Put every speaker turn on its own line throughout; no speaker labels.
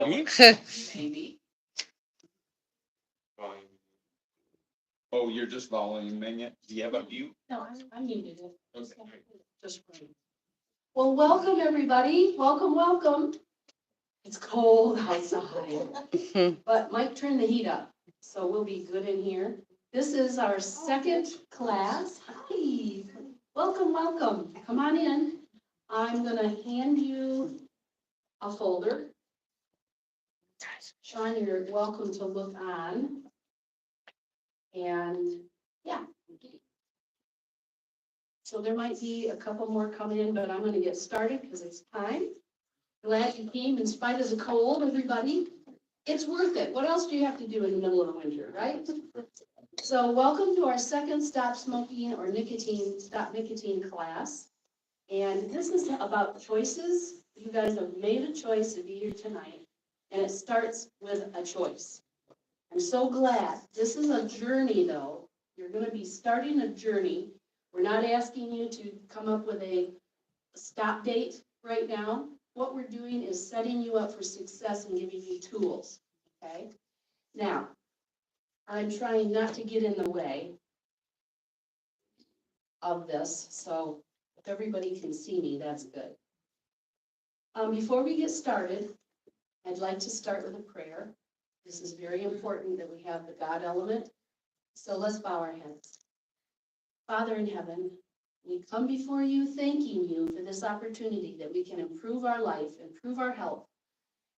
Maybe.
Oh, you're just voluming it? Do you have a mute?
No, I muted it.
Okay.
Just right. Well, welcome, everybody. Welcome, welcome. It's cold outside, but Mike turned the heat up, so we'll be good in here. This is our second class. Hi, welcome, welcome. Come on in. I'm gonna hand you a folder. Sean, you're welcome to look on. And yeah. So there might be a couple more coming in, but I'm gonna get started because it's time. Glad you came in spite of the cold, everybody. It's worth it. What else do you have to do in the middle of winter, right? So welcome to our second Stop Smoking or Stop Nicotine class. And this is about choices. You guys have made a choice to be here tonight, and it starts with a choice. I'm so glad. This is a journey, though. You're going to be starting a journey. We're not asking you to come up with a stop date right now. What we're doing is setting you up for success and giving you tools, okay? Now, I'm trying not to get in the way of this, so if everybody can see me, that's good. Before we get started, I'd like to start with a prayer. This is very important that we have the God element, so let's bow our heads. Father in heaven, we come before you thanking you for this opportunity that we can improve our life, improve our health.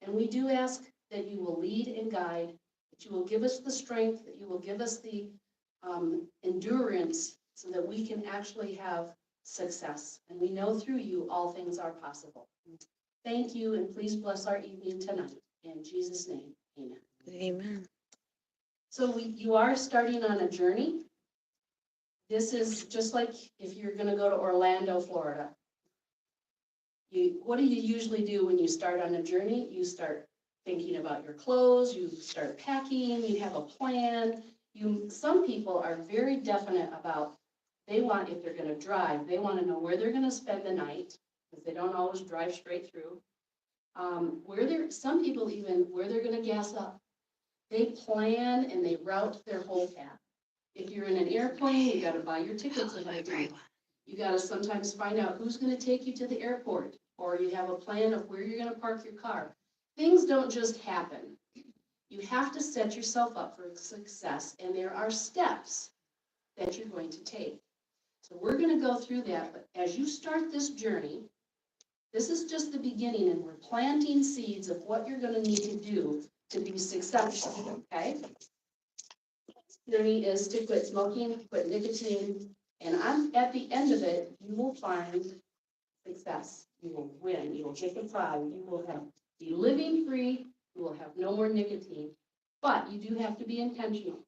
And we do ask that you will lead and guide, that you will give us the strength, that you will give us the endurance so that we can actually have success. And we know through you all things are possible. Thank you, and please bless our evening tonight. In Jesus' name, amen.
Amen.
So you are starting on a journey. This is just like if you're going to go to Orlando, Florida. What do you usually do when you start on a journey? You start thinking about your clothes, you start packing, you have a plan. Some people are very definite about, they want, if they're going to drive, they want to know where they're going to spend the night, because they don't always drive straight through. Some people even where they're going to gas up. They plan and they route their whole path. If you're in an airplane, you got to buy your tickets ahead of time. You got to sometimes find out who's going to take you to the airport, or you have a plan of where you're going to park your car. Things don't just happen. You have to set yourself up for success, and there are steps that you're going to take. So we're going to go through that, but as you start this journey, this is just the beginning, and we're planting seeds of what you're going to need to do to be successful, okay? Journey is to quit smoking, quit nicotine, and at the end of it, you will find success. You will win. You will get the prize. You will be living free. You will have no more nicotine. But you do have to be intentional.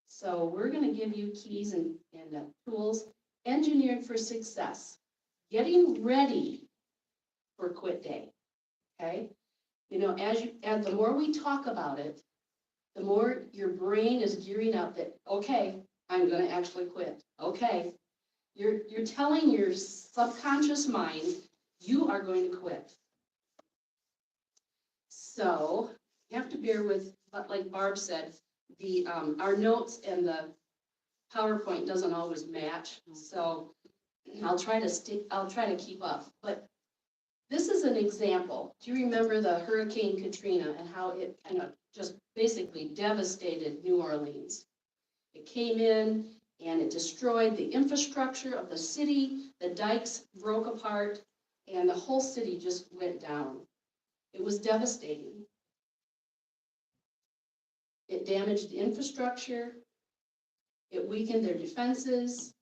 So we're going to give you keys and tools engineered for success. Getting ready for quit day. Okay? You know, as the more we talk about it, the more your brain is gearing up that, okay, I'm going to actually quit. Okay. You're telling your subconscious mind you are going to quit. So you have to bear with, like Barb said, our notes and the PowerPoint doesn't always match. So I'll try to keep up. But this is an example. Do you remember the Hurricane Katrina and how it just basically devastated New Orleans? It came in and it destroyed the infrastructure of the city. The dikes broke apart and the whole city just went down. It was devastating. It damaged the infrastructure. It weakened their defenses.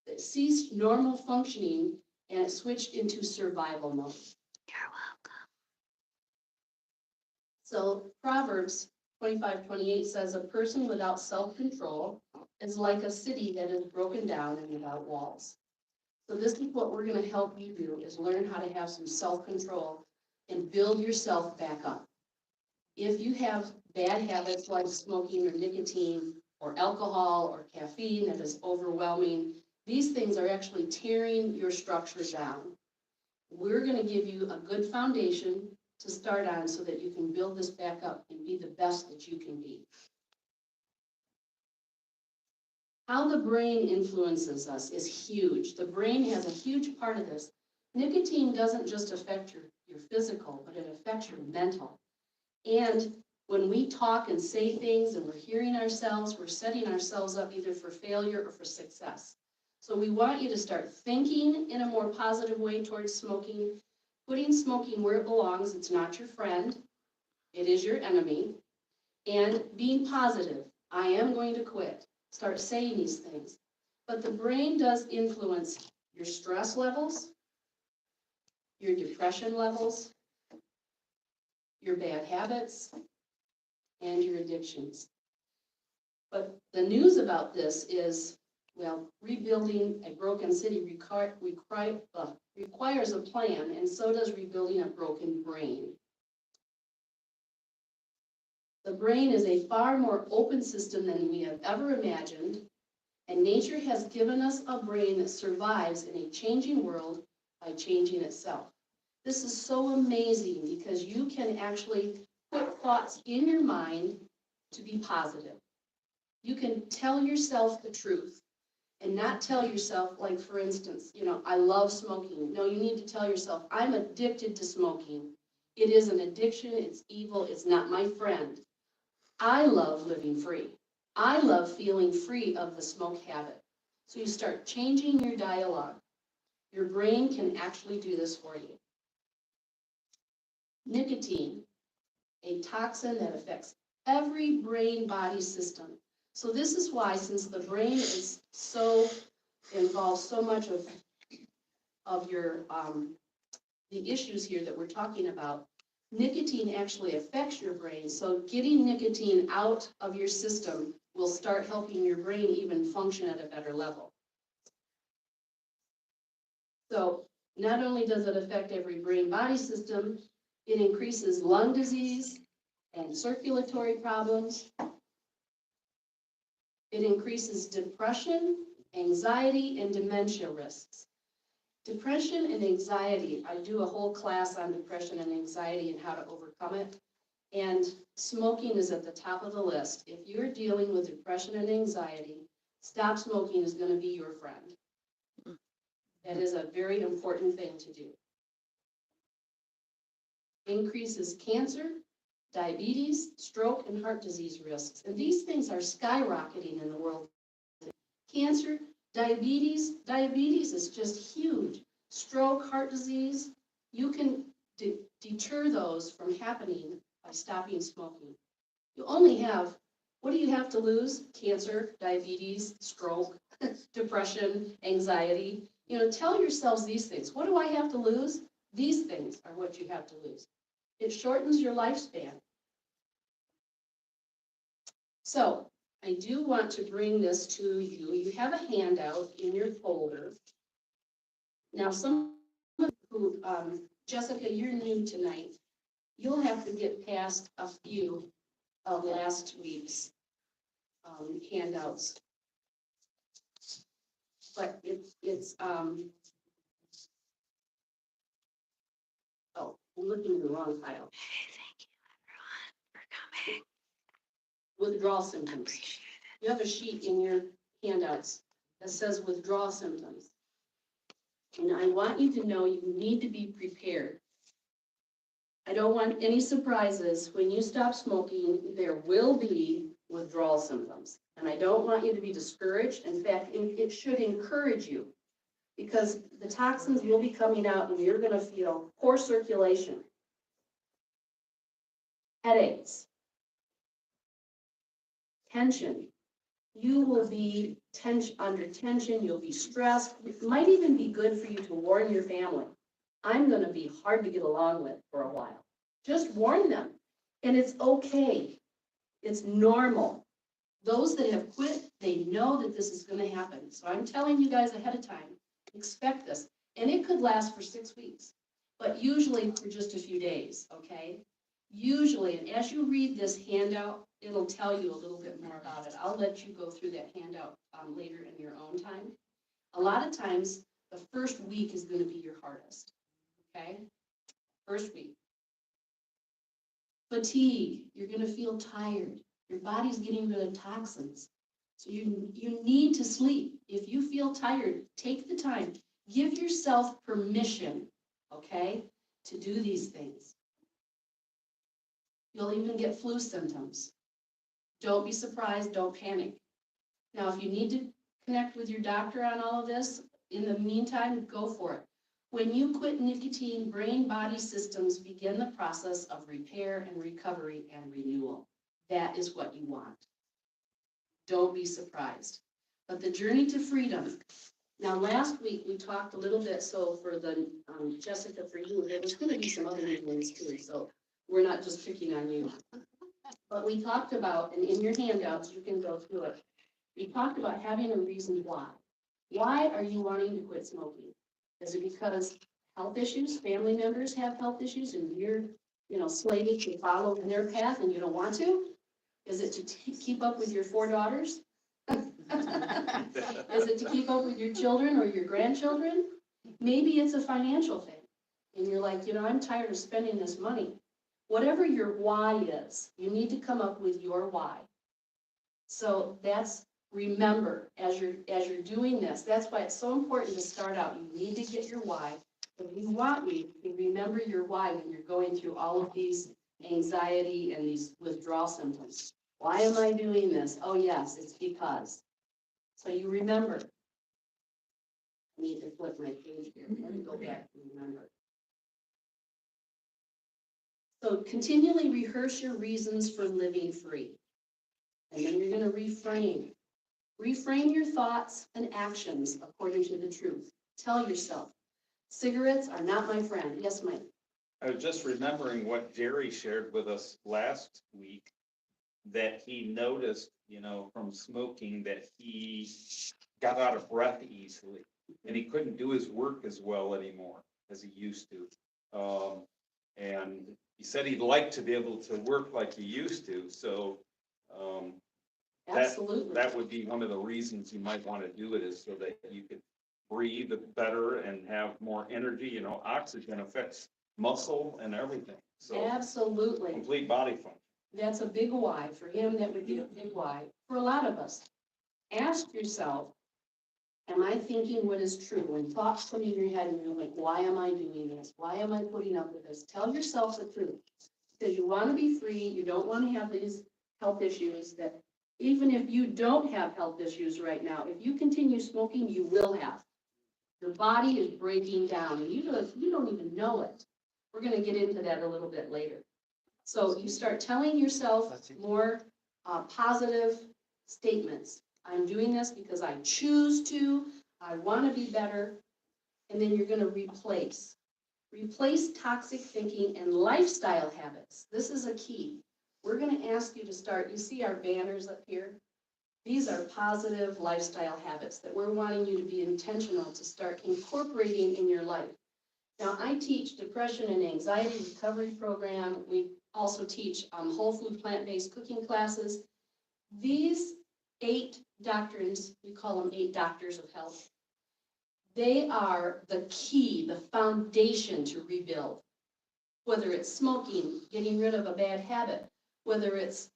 It ceased normal functioning and it switched into survival mode.
You're welcome.
So Proverbs 25:28 says, a person without self-control is like a city that is broken down and without walls. So this is what we're going to help you do, is learn how to have some self-control and build yourself back up. If you have bad habits like smoking or nicotine or alcohol or caffeine that is overwhelming, these things are actually tearing your structure down. We're going to give you a good foundation to start on so that you can build this back up and be the best that you can be. How the brain influences us is huge. The brain has a huge part of this. Nicotine doesn't just affect your physical, but it affects your mental. And when we talk and say things and we're hearing ourselves, we're setting ourselves up either for failure or for success. So we want you to start thinking in a more positive way towards smoking, putting smoking where it belongs. It's not your friend, it is your enemy. And being positive. I am going to quit. Start saying these things. But the brain does influence your stress levels, your depression levels, your bad habits, and your addictions. But the news about this is, well, rebuilding a broken city requires a plan, and so does rebuilding a broken brain. The brain is a far more open system than we have ever imagined, and nature has given us a brain that survives in a changing world by changing itself. This is so amazing because you can actually put thoughts in your mind to be positive. You can tell yourself the truth and not tell yourself, like for instance, I love smoking. No, you need to tell yourself, I'm addicted to smoking. It is an addiction, it's evil, it's not my friend. I love living free. I love feeling free of the smoke habit. So you start changing your dialogue. Your brain can actually do this for you. Nicotine, a toxin that affects every brain body system. So this is why, since the brain is involves so much of your the issues here that we're talking about, nicotine actually affects your brain. So getting nicotine out of your system will start helping your brain even function at a better level. So not only does it affect every brain body system, it increases lung disease and circulatory problems. It increases depression, anxiety, and dementia risks. Depression and anxiety, I do a whole class on depression and anxiety and how to overcome it. And smoking is at the top of the list. If you're dealing with depression and anxiety, stop smoking is going to be your friend. That is a very important thing to do. Increases cancer, diabetes, stroke, and heart disease risks. And these things are skyrocketing in the world. Cancer, diabetes is just huge. Stroke, heart disease, you can deter those from happening by stopping smoking. You only have, what do you have to lose? Cancer, diabetes, stroke, depression, anxiety. Tell yourselves these things. What do I have to lose? These things are what you have to lose. It shortens your lifespan. So I do want to bring this to you. You have a handout in your folder. Now, some of you, Jessica, you're new tonight. You'll have to get past a few of last week's handouts. But it's oh, I'm looking in the wrong pile.
Thank you, everyone, for coming.
Withdrawal symptoms. You have a sheet in your handouts that says withdrawal symptoms. And I want you to know you need to be prepared. I don't want any surprises. When you stop smoking, there will be withdrawal symptoms. And I don't want you to be discouraged. In fact, it should encourage you because the toxins will be coming out and you're going to feel poor circulation, headaches, tension. You will be under tension, you'll be stressed. It might even be good for you to warn your family. I'm going to be hard to get along with for a while. Just warn them. And it's okay. It's normal. Those that have quit, they know that this is going to happen. So I'm telling you guys ahead of time, expect this. And it could last for 6 weeks, but usually for just a few days, okay? Usually, and as you read this handout, it'll tell you a little bit more about it. I'll let you go through that handout later in your own time. A lot of times, the first week is going to be your hardest, okay? First week. Fatigue, you're gonna feel tired. Your body's getting rid of toxins. So you need to sleep. If you feel tired, take the time. Give yourself permission, okay, to do these things. You'll even get flu symptoms. Don't be surprised, don't panic. Now, if you need to connect with your doctor on all of this, in the meantime, go for it. When you quit nicotine, brain-body systems begin the process of repair and recovery and renewal. That is what you want. Don't be surprised. But the journey to freedom. Now, last week, we talked a little bit, so for the, Jessica, for you, there was gonna be some other ones too, so we're not just picking on you. But we talked about, and in your handouts, you can go through it. We talked about having a reason why. Why are you wanting to quit smoking? Is it because health issues, family members have health issues, and you're, slated to follow their path and you don't want to? Is it to keep up with your 4 daughters? Is it to keep up with your children or your grandchildren? Maybe it's a financial thing. And you're like, I'm tired of spending this money. Whatever your why is, you need to come up with your why. So remember, as you're doing this, that's why it's so important to start out. You need to get your why. If you want me to remember your why when you're going through all of these anxiety and these withdrawal symptoms. Why am I doing this? Oh yes, it's because. So you remember. I need to flip my page here. Let me go back and remember. So continually rehearse your reasons for living free. And then you're going to reframe. Reframe your thoughts and actions according to the truth. Tell yourself, cigarettes are not my friend. Yes, Mike.
I was just remembering what Jerry shared with us last week, that he noticed, from smoking that he got out of breath easily and he couldn't do his work as well anymore as he used to. And he said he'd like to be able to work like he used to. So
Absolutely.
that would be one of the reasons you might want to do it, is so that you could breathe better and have more energy. Oxygen affects muscle and everything. So
Absolutely.
complete body function.
That's a big why. For him, that would be a big why. For a lot of us, ask yourself, am I thinking what is true? When thoughts come in your head and you're like, why am I doing this? Why am I putting up with this? Tell yourself the truth. Because you want to be free. You don't want to have these health issues that, even if you don't have health issues right now, if you continue smoking, you will have. Your body is breaking down and you don't even know it. We're going to get into that a little bit later. So you start telling yourself more positive statements. I'm doing this because I choose to. I want to be better. And then you're going to replace. Replace toxic thinking and lifestyle habits. This is a key. We're going to ask you to start. You see our banners up here? These are positive lifestyle habits that we're wanting you to be intentional to start incorporating in your life. Now, I teach depression and anxiety recovery program. We also teach whole food plant-based cooking classes. These 8 doctrines, we call them 8 doctors of health. They are the key, the foundation to rebuild. Whether it's smoking, getting rid of a bad habit, whether it's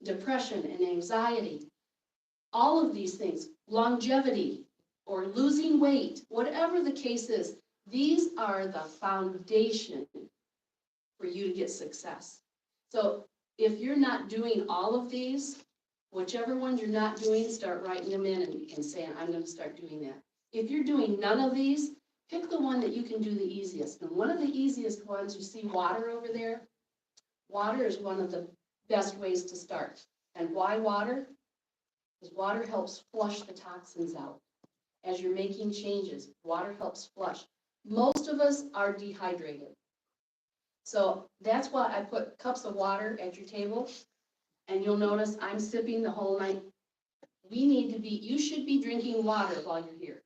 depression and anxiety, all of these things, longevity or losing weight, whatever the case is, these are the foundation for you to get success. So if you're not doing all of these, whichever ones you're not doing, start writing them in and saying, I'm going to start doing that. If you're doing none of these, pick the one that you can do the easiest. And one of the easiest ones, you see water over there? Water is one of the best ways to start. And why water? Because water helps flush the toxins out. As you're making changes, water helps flush. Most of us are dehydrated. So that's why I put cups of water at your table. And you'll notice I'm sipping the whole night. You should be drinking water while you're here.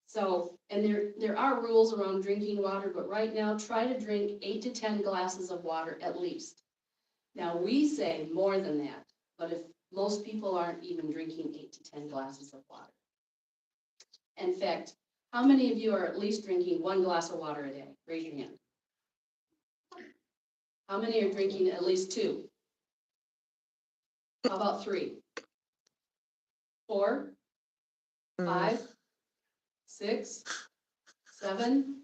So, and there are rules around drinking water, but right now try to drink 8 to 10 glasses of water at least. Now we say more than that, but if most people aren't even drinking 8 to 10 glasses of water. In fact, how many of you are at least drinking 1 glass of water a day? Raise your hand. How many are drinking at least 2? How about 3? 4, 5, 6, 7,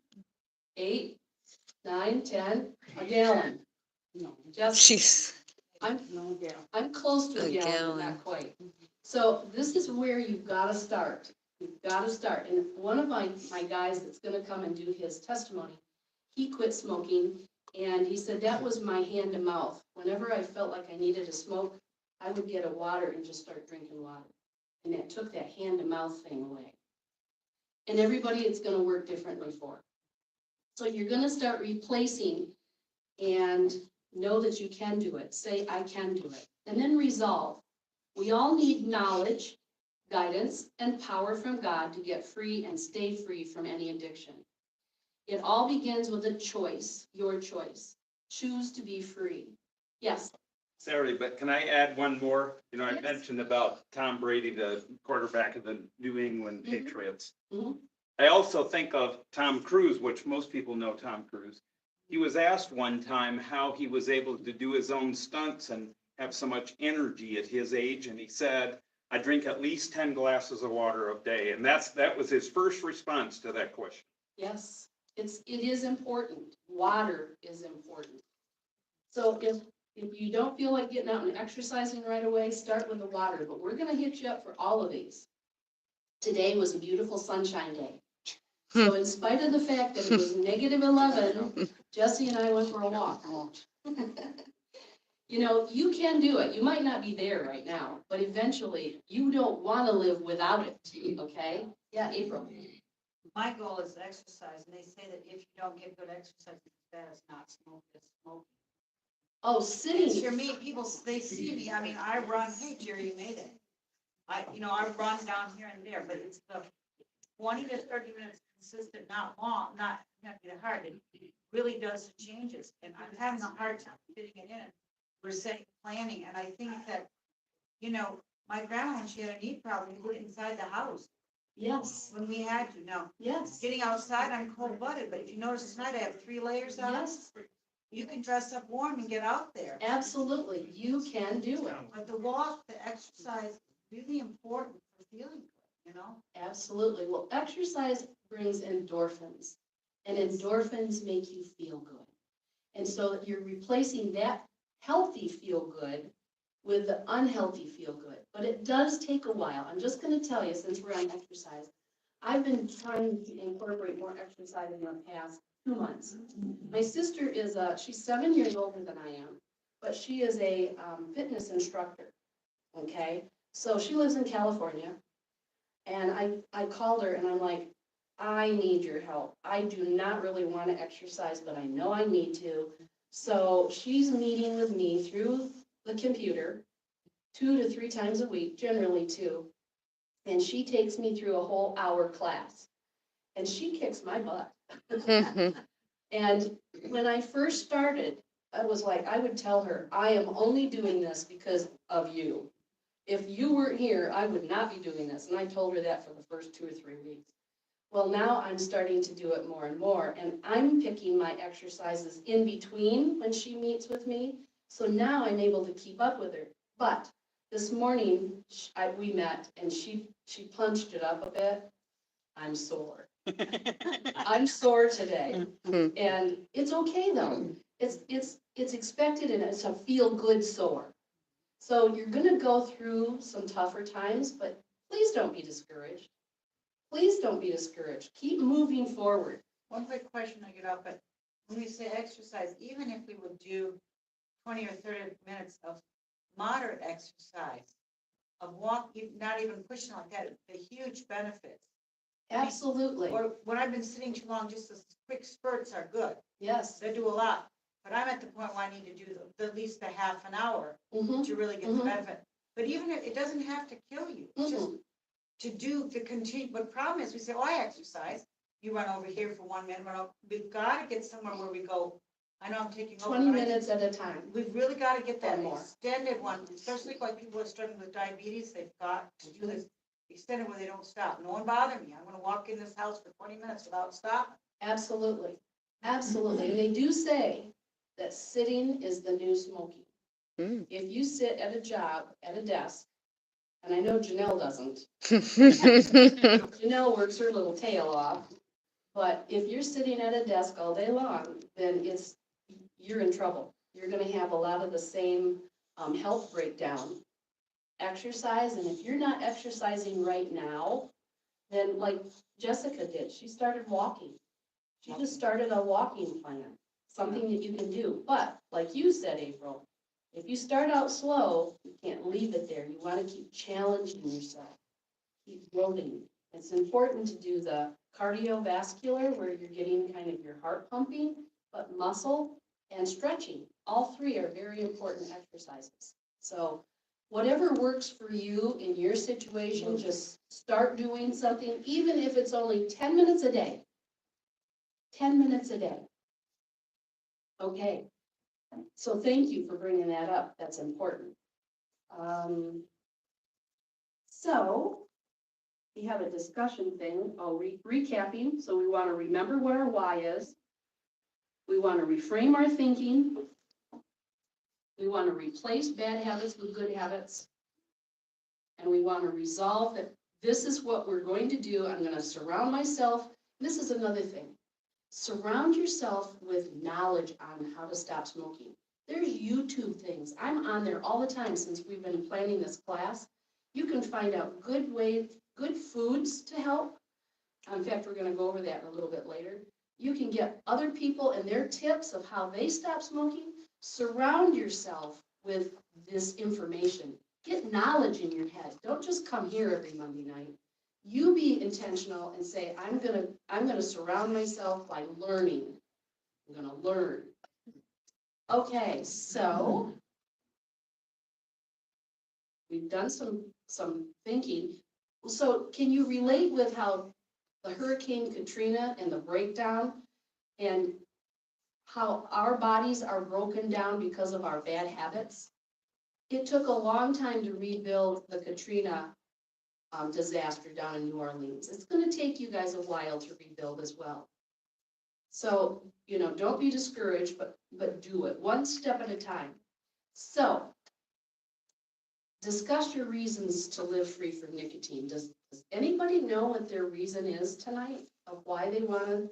8, 9, 10, a gallon.
No.
Just,
Jeez.
I'm close to a
A
gallon, but
gallon.
not quite. So this is where you've got to start. You've got to start. And one of my guys that's going to come and do his testimony, he quit smoking, and he said that was my hand to mouth. Whenever I felt like I needed to smoke, I would get a water and just start drinking water. And it took that hand to mouth thing away. And everybody it's going to work differently for. So you're going to start replacing and know that you can do it. Say, I can do it. And then resolve. We all need knowledge, guidance, and power from God to get free and stay free from any addiction. It all begins with a choice, your choice. Choose to be free. Yes.
Sorry, but can I add one more? You know, I
Yes.
mentioned about Tom Brady, the quarterback of the New England
Mhm.
Patriots.
Mhm.
I also think of Tom Cruise, which most people know Tom Cruise. He was asked one time how he was able to do his own stunts and have so much energy at his age, and he said, I drink at least 10 glasses of water a day. And that was his first response to that question.
Yes, it is important. Water is important. So if you don't feel like getting out and exercising right away, start with the water. But we're going to hit you up for all of these. Today was a beautiful sunshine day. So in spite of the fact that it was -11, Jesse and I went for a walk. You know, you can do it. You might not be there right now, but eventually you don't want to live without it, okay? Yeah, April.
My goal is exercise, and they say that if you don't get good exercise, it's bad as not smoking, it's smoking.
Oh,
It's
sitting.
for me, people, they see me, I mean, I run, hey Jerry, you made it. I run down here and there, but it's the 20 to 30 minutes consistent, not long, not hard. It really does changes, and I'm having a hard time fitting it in. We're saying planning, and I think that, my grandma, when she had a knee problem, we put it inside the house
Yes,
when we had to. Now,
yes,
getting outside, I'm cold-blooded, but if you notice tonight, I have 3 layers on.
yes,
You can dress up warm and get out there.
absolutely. You can do it.
But the walk, the exercise, is really important for feeling good,
Absolutely. Well, exercise brings endorphins, and endorphins make you feel good. And so you're replacing that healthy feel good with the unhealthy feel good. But it does take a while. I'm just going to tell you, since we're on exercise, I've been trying to incorporate more exercise in the past 2 months. My sister is she's 7 years older than I am, but she is a fitness instructor. Okay, so she lives in California. And I called her and I'm like, I need your help. I do not really want to exercise, but I know I need to. So she's meeting with me through the computer 2 to 3 times a week, generally 2. And she takes me through a whole hour class. And she kicks my butt. And when I first started, I was like, I would tell her, I am only doing this because of you. If you weren't here, I would not be doing this. And I told her that for the first 2 or 3 weeks. Well, now I'm starting to do it more and more, and I'm picking my exercises in between when she meets with me. So now I'm able to keep up with her. But this morning, we met, and she punched it up a bit. I'm sore. I'm sore today. And it's okay, though. It's expected, and it's a feel-good sore. So you're going to go through some tougher times, but please don't be discouraged. Please don't be discouraged. Keep moving forward.
One quick question I get off, but when we say exercise, even if we would do 20 or 30 minutes of moderate exercise, of walk, not even pushing like that, the huge benefits.
Absolutely.
Or when I've been sitting too long, just the quick spurts are good.
Yes.
They do a lot. But I'm at the point where I need to do at least a half an hour
Mhm.
to really get the benefit. But even if it doesn't have to kill you, just to continue. But problem is, we say, oh, I exercise. You run over here for 1 minute. We've got to get somewhere where we go. I know I'm taking over.
20 minutes at a time.
We've really got to get that
Or more.
extended one, especially like people who are struggling with diabetes. They've got to do this extended where they don't stop. No one bother me. I'm going to walk in this house for 20 minutes without stopping.
Absolutely. Absolutely. And they do say that sitting is the new smoking.
Mm.
If you sit at a job, at a desk, and I know Janelle doesn't, Janelle works her little tail off, but if you're sitting at a desk all day long, then you're in trouble. You're gonna have a lot of the same, health breakdown. Exercise, and if you're not exercising right now, then like Jessica did, she started walking. She just started a walking plan, something that you can do. But like you said, April, if you start out slow, you can't leave it there. You want to keep challenging yourself, keep growing. It's important to do the cardiovascular where you're getting kind of your heart pumping, but muscle and stretching. All three are very important exercises. So whatever works for you in your situation, just start doing something, even if it's only 10 minutes a day. 10 minutes a day. Okay. So thank you for bringing that up. That's important. So we have a discussion thing. Recapping. So we want to remember what our why is. We want to reframe our thinking. We want to replace bad habits with good habits. And we want to resolve that this is what we're going to do. I'm going to surround myself. This is another thing. Surround yourself with knowledge on how to stop smoking. There's YouTube things. I'm on there all the time since we've been planning this class. You can find out good foods to help. In fact, we're going to go over that a little bit later. You can get other people and their tips of how they stop smoking. Surround yourself with this information. Get knowledge in your head. Don't just come here every Monday night. You be intentional and say, I'm gonna surround myself by learning. I'm gonna learn. Okay, so we've done some thinking. So can you relate with how the Hurricane Katrina and the breakdown and how our bodies are broken down because of our bad habits? It took a long time to rebuild the Katrina disaster down in New Orleans. It's going to take you guys a while to rebuild as well. So, don't be discouraged, but do it one step at a time. So, discuss your reasons to live free from nicotine. Does anybody know what their reason is tonight of why they want to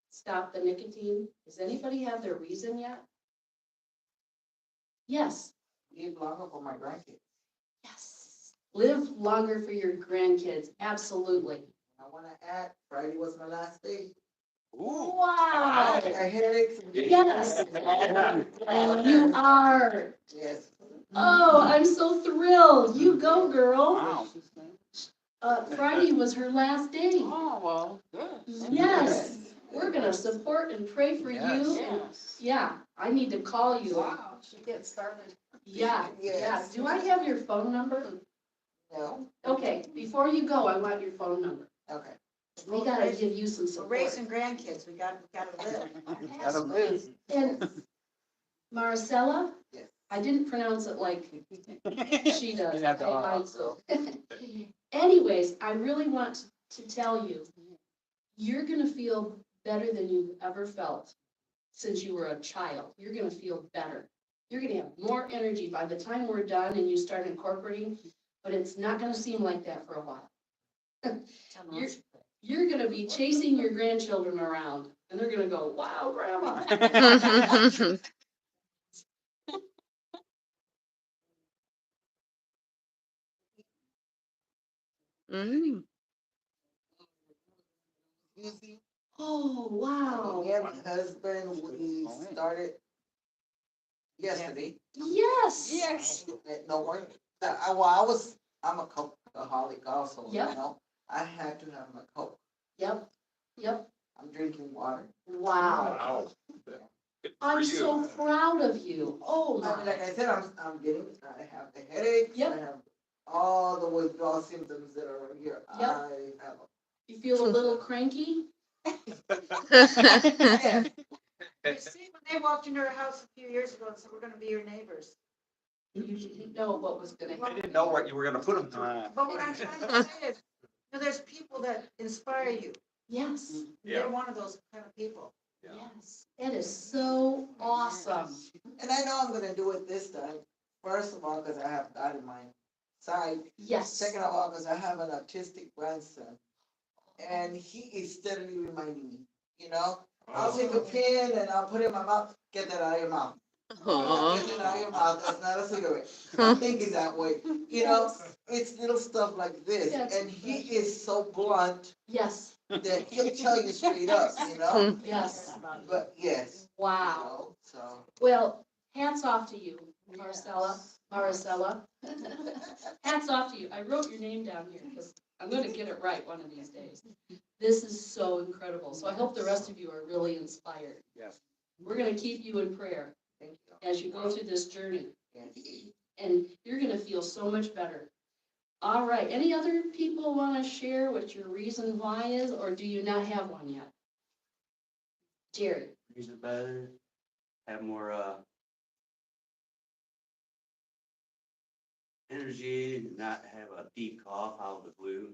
stop the nicotine? Does anybody have their reason yet? Yes.
Live longer for my grandkids.
Yes. Live longer for your grandkids. Absolutely.
I want to add, Friday was my last day.
Wow.
I had headaches.
Yes. You are.
Yes.
Oh, I'm so thrilled. You go, girl.
Wow.
Friday was her last day.
Oh, well, good.
Yes. We're gonna support and pray for you.
Yes.
Yeah, I need to call you.
Wow, she gets started.
Yeah, yeah. Do I have your phone number?
No,
Okay, before you go, I want your phone number.
okay.
We gotta give you some
We're
support.
raising grandkids, we gotta live.
Gotta live.
And Maricela?
Yes.
I didn't pronounce it like she does.
You have to
I
honor
lied, so. Anyways, I really want to tell you, you're gonna feel better than you've ever felt since you were a child. You're gonna feel better. You're gonna have more energy by the time we're done and you start incorporating, but it's not gonna seem like that for a while. You're gonna be chasing your grandchildren around and they're gonna go, wow, grandma.
Mm.
Oh, wow.
Me and my husband, we started yesterday.
Yes.
Yes.
No one, I'm a cokeaholic also, you
Yep.
know. I had to have my Coke.
Yep, yep.
I'm drinking water.
Wow.
Wow. Good for
I'm
you.
so proud of you. Oh,
I mean, like
my.
I said, I have the headaches.
Yep.
I have all the withdrawal symptoms that are here.
Yep.
I have
You feel a little cranky?
You see, when they walked into our house a few years ago and said, we're gonna be your neighbors.
You didn't know what was gonna
I
happen.
didn't know what you were gonna put them through.
But what I'm trying to say is, there's people that inspire you.
Yes,
They're one of those kind of people.
Yeah.
yes. That is so awesome.
And I know I'm gonna do it this time. First of all, because I have God in my side.
Yes.
Second of all, because I have an autistic grandson. And he is steadily reminding me, you know? I'll take a pen and I'll put it in my mouth, get that out of your mouth.
Aw.
Get it out of your mouth, that's not a cigarette. I'm thinking that way, you know? It's little stuff like this.
Yes.
And he is so blunt
Yes,
that he'll tell you straight up, you know?
yes.
But yes. you
Wow.
know, So.
Well, hats off to you, Maricela. Hats off to you. I wrote your name down here because I'm going to get it right one of these days. This is so incredible. So I hope the rest of you are really inspired.
Yes.
We're going to keep you in prayer
Thank you.
as you go through this journey,
Yes.
and you're going to feel so much better. All right. Any other people want to share what your reason why is, or do you not have one yet? Jerry.
Reason better, have more energy, not have a deep cough out of the blue.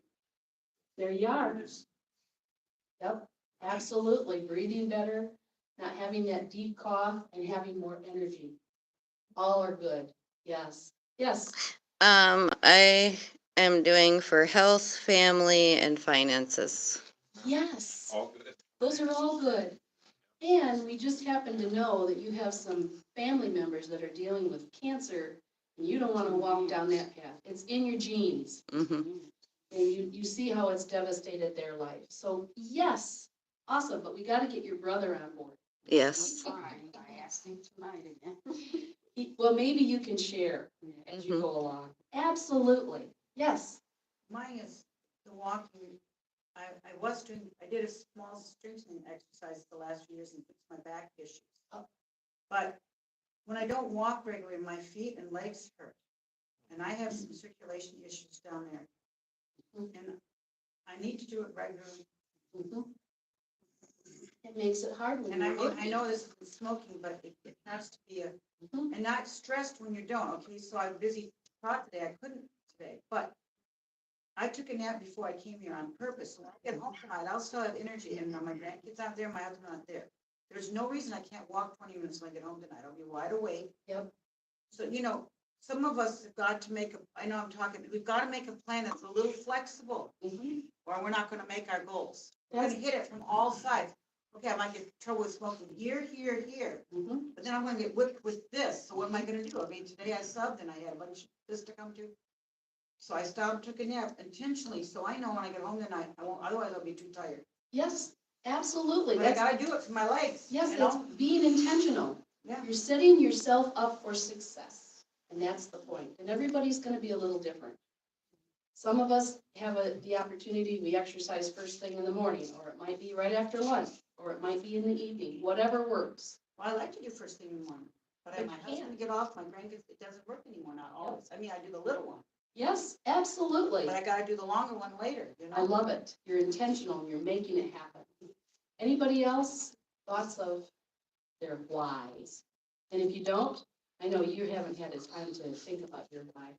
There you are.
Just
Yep, absolutely. Breathing better, not having that deep cough, and having more energy. All are good. Yes. Yes.
I am doing for health, family, and finances.
Yes.
All good.
Those are all good. And we just happen to know that you have some family members that are dealing with cancer, and you don't want to walk down that path. It's in your genes.
Mm-hmm.
And you see how it's devastated their life. So yes, awesome, but we got to get your brother on board.
Yes.
I asked him tonight again. Well, maybe you can share as you
Mhm.
go along. Absolutely, yes.
Mine is the walking. I did a small strengthening exercise the last few years and fixed my back issues. But when I don't walk regularly, my feet and legs hurt. And I have some circulation issues down there. And I need to do it regularly.
Mhm. It makes it hard when
And I
you're
mean, I
working.
know this is smoking, but it has to be
Mhm.
and not stressed when you don't. Okay, so I'm busy thought today, I couldn't today, but I took a nap before I came here on purpose. So when I get home tonight, I'll still have energy and my grandkids aren't there, my husband's not there. There's no reason I can't walk 20 minutes when I get home tonight. I'll be wide awake.
Yep.
So, you know, some of us have got to make I know I'm talking, we've got to make a plan that's a little flexible
Mhm.
or we're not gonna make our goals. We're gonna hit it from all sides. Okay, I might get trouble with smoking here, here,
Mhm.
but then I'm gonna get whipped with this. So what am I gonna do? I mean, today I subbed and I had a bunch of this to come to. So I stopped, took a nap intentionally, so I know when I get home tonight, I won't, otherwise I'll be too tired.
Yes, absolutely.
But I
That's,
gotta do it for my legs.
yes,
you
that's
know?
being intentional.
Yeah.
You're setting yourself up for success, and that's the point. And everybody's gonna be a little different. Some of us have the opportunity, we exercise first thing in the morning, or it might be right after lunch, or it might be in the evening, whatever works.
Well, I like to do first thing in the morning, but
But
my
you
husband
can't.
get off, my grandkids, it doesn't work anymore, not always. I mean, I do the little one,
Yes, absolutely.
but I gotta do the longer one later, you know?
I love it. You're intentional and you're making it happen. Anybody else? Thoughts of their whys? And if you don't, I know you haven't had the time to think about your why.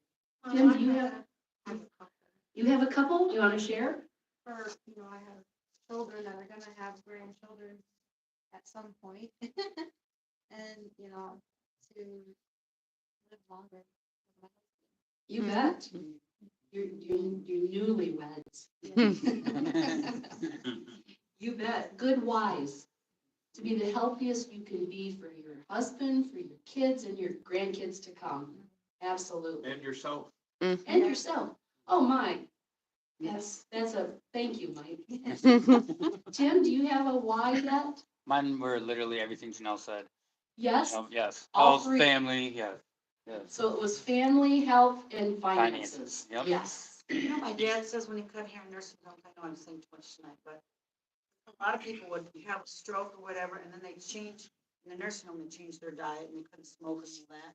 Jim, do you have a couple you want to share?
For, you know, I have children that are gonna have grandchildren at some point. And, you know, to live longer. with my
You
Mhm.
bet. You're newlyweds. You bet. Good whys. To be the healthiest you can be for your husband, for your kids, and your grandkids to come. Absolutely.
And yourself.
And yourself. Oh, my. That's a, thank you, Mike. Tim, do you have a why yet?
Mine were literally everything Janelle said.
Yes?
Yes,
All
health,
three.
family, yes, yes.
So it was family, health, and finances.
Finances, yep.
Yes.
You know, my dad says when he cut hair in nursing homes, I know I'm saying too much tonight, but a lot of people would have a stroke or whatever, and then they change, in the nursing home, they changed their diet and they couldn't smoke and all that.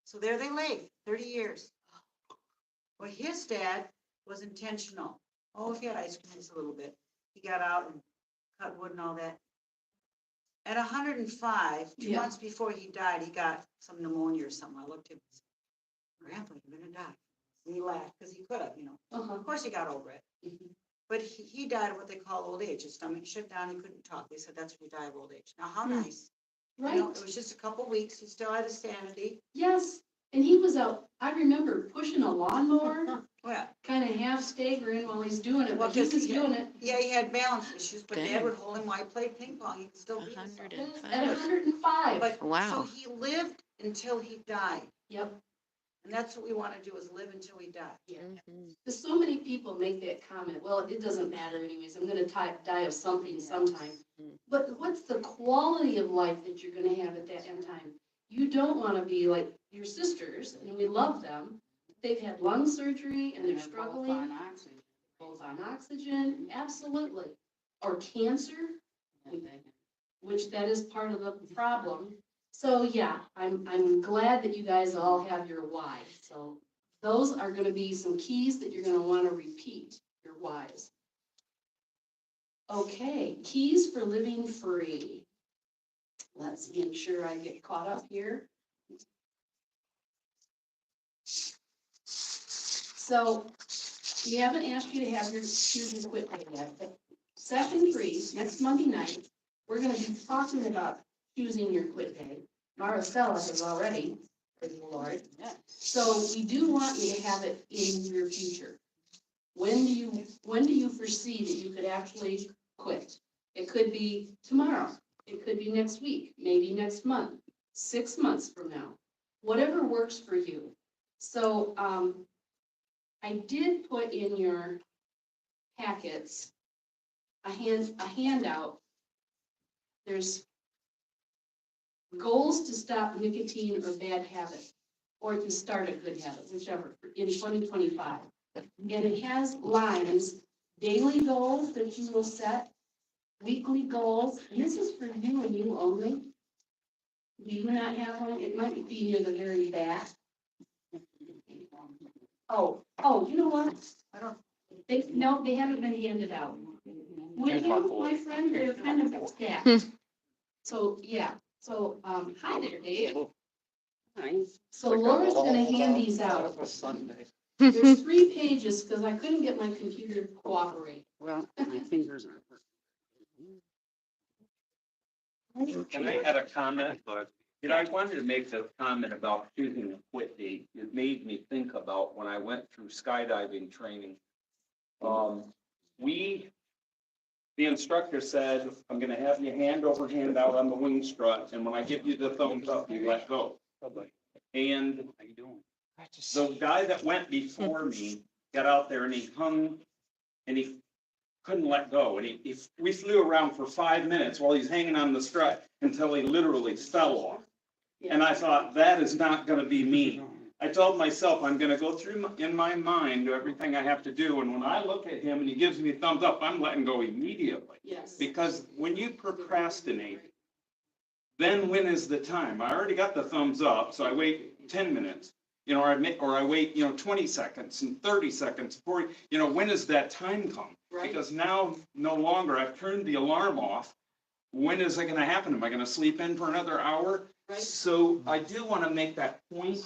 So there they lay, 30 years. Well, his dad was intentional. Oh, he had ice cream a little bit. He got out and cut wood and all that. At 105, 2
Yeah.
months before he died, he got some pneumonia or something. I looked at him and said, Grandpa, you're gonna die. And he laughed, because he could have, you know.
Uh-huh.
Of course, he got over it.
Mhm.
But he died of what they call old age. His stomach shut down, he couldn't talk. They said that's when you die of old age. Now, how
Hmm.
nice You know,
Right,
it was just a couple weeks, he still had his sanity.
yes, and he was out, I remember pushing a lawnmower,
Well,
kind of half staggering while he's doing it,
Well,
but he
'cause
was
he-
doing it.
yeah, he had balance issues, but Dad
Dang.
would hold him while he played ping pong, he could still do this.
105.
At 105.
But, so
Wow.
he lived until he died,
Yep.
and that's what we want to do, is live until we die.
Mhm.
Because so many people make that comment, well, it doesn't matter anyways, I'm gonna die of something sometime.
Mm.
But what's the quality of life that you're gonna have at that end time? You don't wanna be like your sisters, and we love them. They've had lung surgery and they're struggling. Both on oxygen, absolutely. Or cancer, which that is part of the problem. So, yeah, I'm glad that you guys all have your why. So those are gonna be some keys that you're gonna wanna repeat, your whys. Okay, keys for living free. Let's make sure I get caught up here. So, we haven't asked you to have your choose and quit day yet, but session 3, next Monday night, we're gonna be talking about choosing your quit day. Maricela has already, praise the Lord. So we do want you to have it in your future. When do you foresee that you could actually quit? It could be tomorrow, it could be next week, maybe next month, 6 months from now, whatever works for you. So, I did put in your packets a handout. There's goals to stop nicotine or bad habit, or to start a good habit, whichever, in 2025. And it has lines, daily goals that you will set, weekly goals, and this is for you and you only. Do you not have one? It might be near the very back. Oh, you know what? No, they haven't been handed out. With you, my friend, they're kind of stacked. So, yeah, so, hi there, Dave. So Laura's gonna hand these out. There's 3 pages, because I couldn't get my computer to cooperate.
Well, my fingers aren't
And I had a comment, you know, I wanted to make this comment about choosing a quit date. It made me think about when I went through skydiving training. The instructor said, I'm gonna have you hand over hand out on the wing strut, and when I give you the thumbs up, you let go. And
How you doing?
the guy that went before me got out there and he hung, and he couldn't let go. And we flew around for 5 minutes while he's hanging on the strut until he literally fell off. And I thought, that is not gonna be me. I told myself, I'm gonna go through in my mind everything I have to do, and when I look at him and he gives me a thumbs up, I'm letting go immediately.
Yes.
Because when you procrastinate, then when is the time? I already got the thumbs up, so I wait 10 minutes, you know, or I wait, 20 seconds and 30 seconds, 40, when does that time come?
Right.
Because now, no longer, I've turned the alarm off. When is it gonna happen? Am I gonna sleep in for another hour?
Right.
So I do wanna make that point,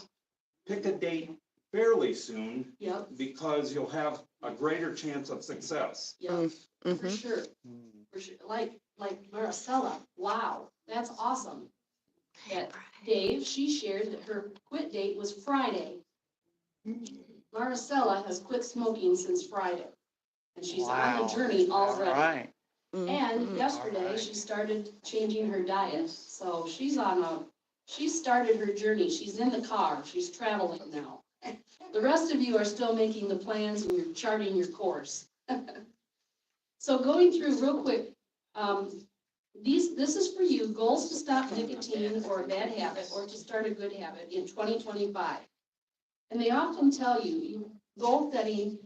pick a date fairly soon,
Yep,
because you'll have a greater chance of success.
yep, for
Mhm.
sure. For sure, like Maricela, wow, that's awesome. That Dave, she shared that her quit date was Friday. Maricela has quit smoking since Friday, and she's on the journey already. And
Mhm.
yesterday, she started changing her diet, so she started her journey, she's in the car, she's traveling now. The rest of you are still making the plans and you're charting your course. So going through real quick, this is for you, goals to stop nicotine or a bad habit or to start a good habit in 2025. And they often tell you, goal setting,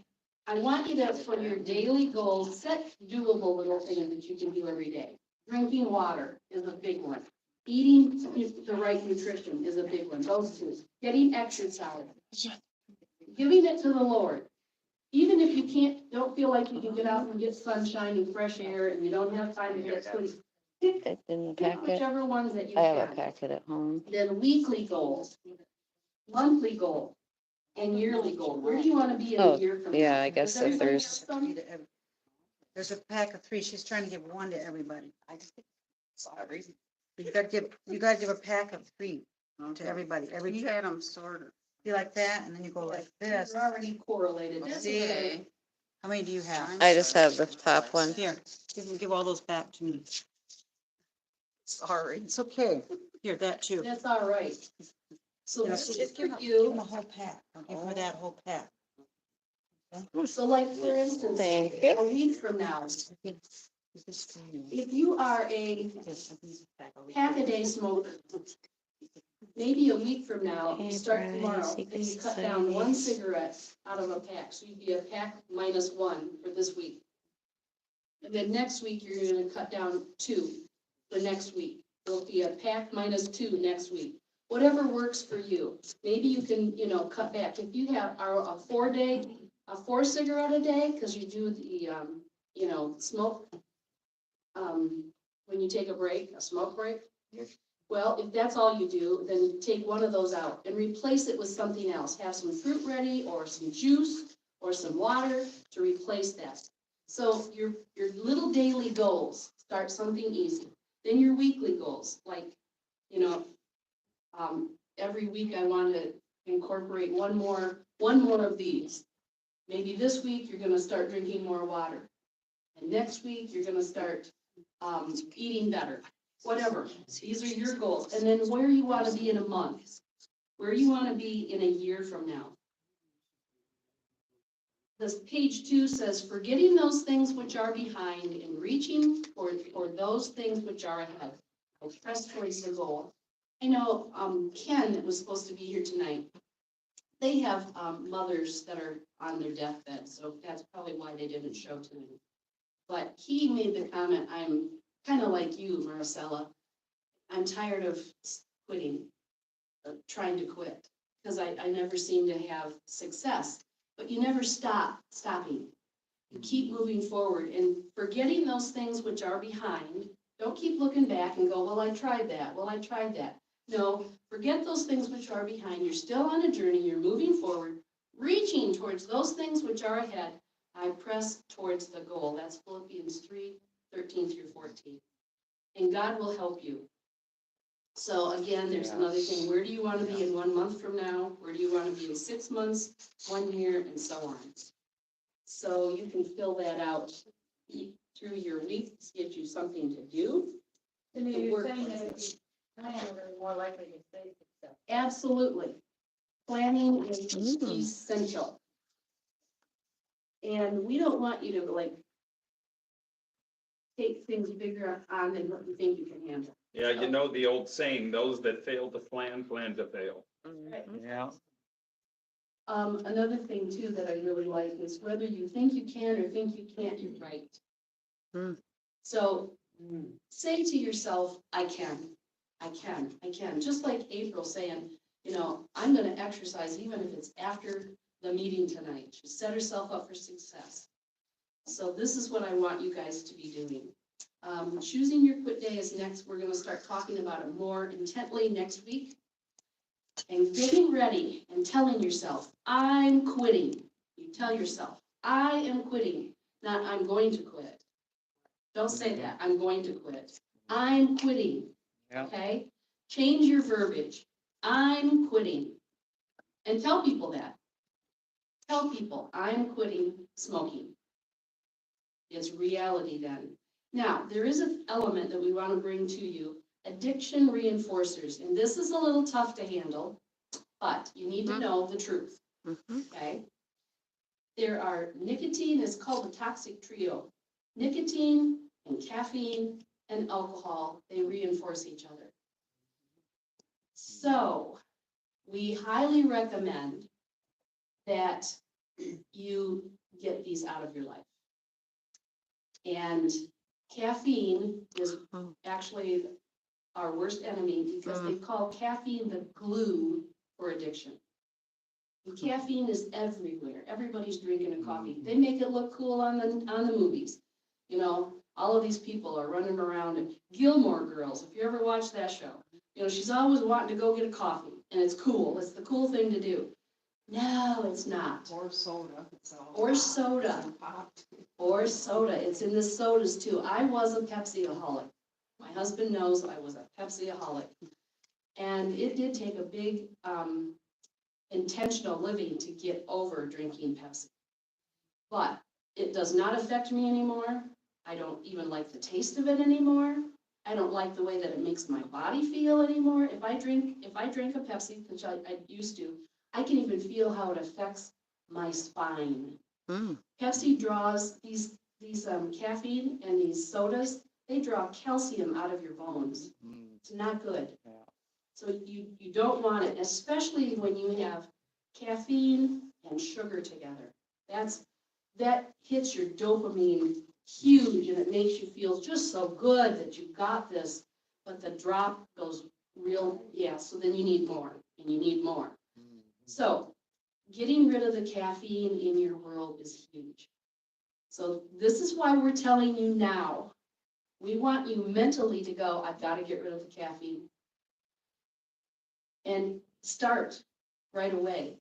I want you to, for your daily goals, set doable little things that you can do every day. Drinking water is a big one. Eating the right nutrition is a big one, those 2. Getting exercise. Giving it to the Lord. Even if you don't feel like you can get out and get sunshine and fresh air and you don't have time to get sleep. Pick
It's in the
pick
packet.
whichever ones that you
I have a
can.
packet at home.
Then weekly goals, monthly goal, and yearly goal. Where do you want to be in
Oh,
a year from now?
yeah, I guess
Does
if
everybody have
there's-
some?
There's a pack of 3. She's trying to give one to everybody.
Sorry.
You gotta give a pack of 3 to everybody,
We had them sorted.
be like that, and then you go like this.
You're already correlated. That's
See?
okay.
How many do you have?
I just have the top one.
Here, give all those back to me. Sorry. It's okay. Here, that too.
That's all right. So
Yeah,
this is
just
for
give them
you.
a whole pack. I'll give her that whole pack.
So like, for instance,
Thank you.
a week from now, if you are a pack-a-day smoker, maybe a week from now, you start tomorrow, and you cut down 1 cigarette out of a pack, so you'd be a pack minus 1 for this week. And then next week, you're gonna cut down 2 for next week. It'll be a pack minus 2 next week. Whatever works for you. Maybe you can, cut back. If you have a 4 cigarette a day, because you do the, smoke, when you take a break, a smoke break. Well, if that's all you do, then take one of those out and replace it with something else. Have some fruit ready or some juice or some water to replace that. So your little daily goals, start something easy. Then your weekly goals, like, every week I want to incorporate one more of these. Maybe this week you're gonna start drinking more water. And next week you're gonna start eating better, whatever. These are your goals. And then where you want to be in a month, where you want to be in a year from now. This page 2 says, forgetting those things which are behind and reaching for those things which are ahead. I press towards the goal. I know Ken was supposed to be here tonight. They have mothers that are on their deathbed, so that's probably why they didn't show tonight. But he made the comment, I'm kind of like you, Maricela. I'm tired of quitting, trying to quit, because I never seem to have success. But you never stopping. You keep moving forward and forgetting those things which are behind. Don't keep looking back and go, well, I tried that. Well, I tried that. No, forget those things which are behind. You're still on a journey. You're moving forward, reaching towards those things which are ahead. I press towards the goal. That's Philippians 3:13-14. And God will help you. So again, there's another thing. Where do you want to be in 1 month from now? Where do you want to be in 6 months, 1 year, and so on? So you can fill that out through your week, gives you something to do.
And
to
you're
work
saying
with.
that if you plan, you're more likely to stay successful.
Absolutely. Planning is essential. And we don't want you to take things bigger on than what you think you can handle.
Yeah, you know the old saying, those that fail to plan to fail.
Yeah.
Another thing too that I really like is whether you think you can or think you can't, you're right. So say to yourself, I can. Just like April saying, I'm gonna exercise even if it's after the meeting tonight. She set herself up for success. So this is what I want you guys to be doing. Choosing your quit day is next. We're gonna start talking about it more intently next week. And getting ready and telling yourself, I'm quitting. You tell yourself, I am quitting, not I'm going to quit. Don't say that, I'm going to quit. I'm quitting, okay? Change your verbiage. I'm quitting. And tell people that. Tell people, I'm quitting smoking. It's reality then. Now, there is an element that we want to bring to you, addiction reinforcers. And this is a little tough to handle, but you need to know the truth, okay? There are nicotine, it's called the toxic trio. Nicotine and caffeine and alcohol, they reinforce each other. So, we highly recommend that you get these out of your life. And caffeine is actually our worst enemy because they call caffeine the glue for addiction. And caffeine is everywhere. Everybody's drinking a coffee. They make it look cool on the movies. All of these people are running around, and Gilmore Girls, if you ever watch that show, she's always wanting to go get a coffee, and it's cool. It's the cool thing to do. No, it's not.
Or soda.
Or soda. Or soda. It's in the sodas too. I was a Pepsi-aholic. My husband knows I was a Pepsi-aholic. And it did take a big, intentional living to get over drinking Pepsi. But it does not affect me anymore. I don't even like the taste of it anymore. I don't like the way that it makes my body feel anymore. If I drink a Pepsi, which I used to, I can even feel how it affects my spine.
Mm.
Pepsi draws these caffeine and these sodas, they draw calcium out of your bones. It's not good.
Yeah.
So you don't want it, especially when you have caffeine and sugar together. That hits your dopamine huge, and it makes you feel just so good that you got this, but the drop goes real, yeah, so then you need more, and you need more. So getting rid of the caffeine in your world is huge. So this is why we're telling you now. We want you mentally to go, I've got to get rid of the caffeine. And start right away,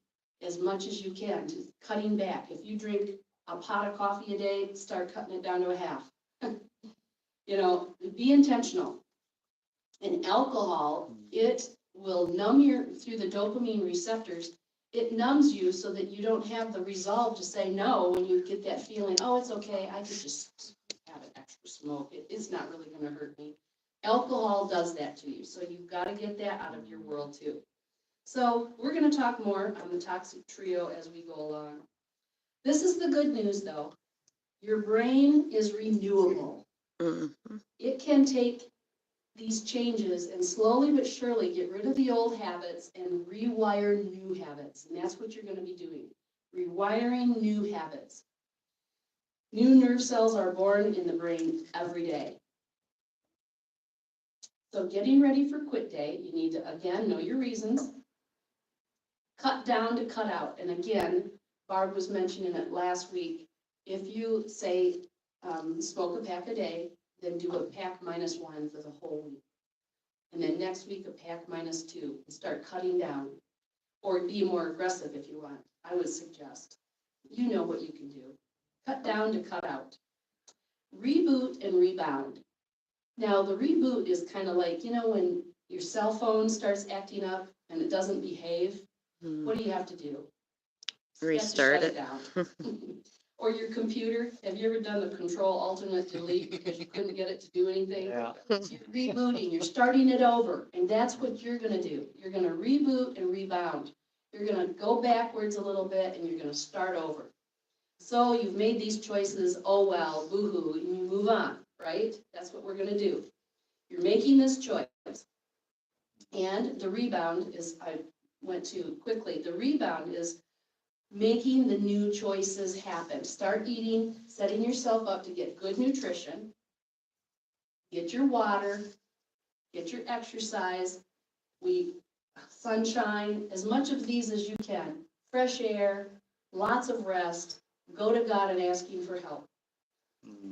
as much as you can, to cutting back. If you drink a pot of coffee a day, start cutting it down to a half. You know, be intentional. And alcohol, it will numb through the dopamine receptors, it numbs you so that you don't have the resolve to say no when you get that feeling, oh, it's okay, I could just have an extra smoke. It's not really gonna hurt me. Alcohol does that to you, so you've got to get that out of your world too. So we're going to talk more on the toxic trio as we go along. This is the good news though. Your brain is renewable.
Mm-hmm.
It can take these changes and slowly but surely get rid of the old habits and rewire new habits. And that's what you're going to be doing. Rewiring new habits. New nerve cells are born in the brain every day. So getting ready for quit day, you need to, again, know your reasons. Cut down to cut out. And again, Barb was mentioning it last week. If you say smoke a pack a day, then do a pack -1 for the whole week. And then next week, a pack -2, and start cutting down. Or be more aggressive if you want. I would suggest. You know what you can do. Cut down to cut out. Reboot and rebound. Now, the reboot is kind of like, you know, when your cell phone starts acting up and it doesn't behave, what do you have to do?
Restart
You have to shut it down. Or your computer, have you ever done the Control-Alt-Delete because you couldn't get it to do anything?
Yeah.
You're rebooting, you're starting it over, and that's what you're gonna do. You're gonna reboot and rebound. You're gonna go backwards a little bit and you're gonna start over. So you've made these choices, oh well, boo-hoo, and you move on, right? That's what we're gonna do. You're making this choice. And the rebound is, I went too quickly, the rebound is making the new choices happen. Start eating, setting yourself up to get good nutrition, get your water, get your exercise, sunshine, as much of these as you can, fresh air, lots of rest, go to God and ask Him for help.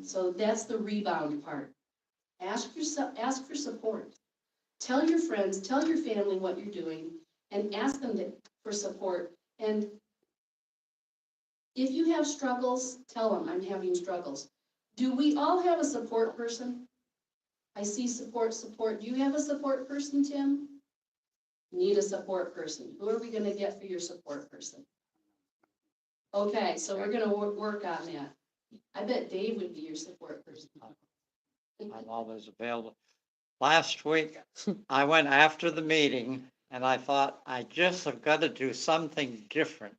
So that's the rebound part. Ask for support. Tell your friends, tell your family what you're doing, and ask them for support. And if you have struggles, tell them, I'm having struggles. Do we all have a support person? I see support. Do you have a support person, Tim? Need a support person. Who are we going to get for your support person? Okay, so we're going to work on that. I bet Dave would be your support person.
I'm always available. Last week, I went after the meeting and I thought, I just have got to do something different.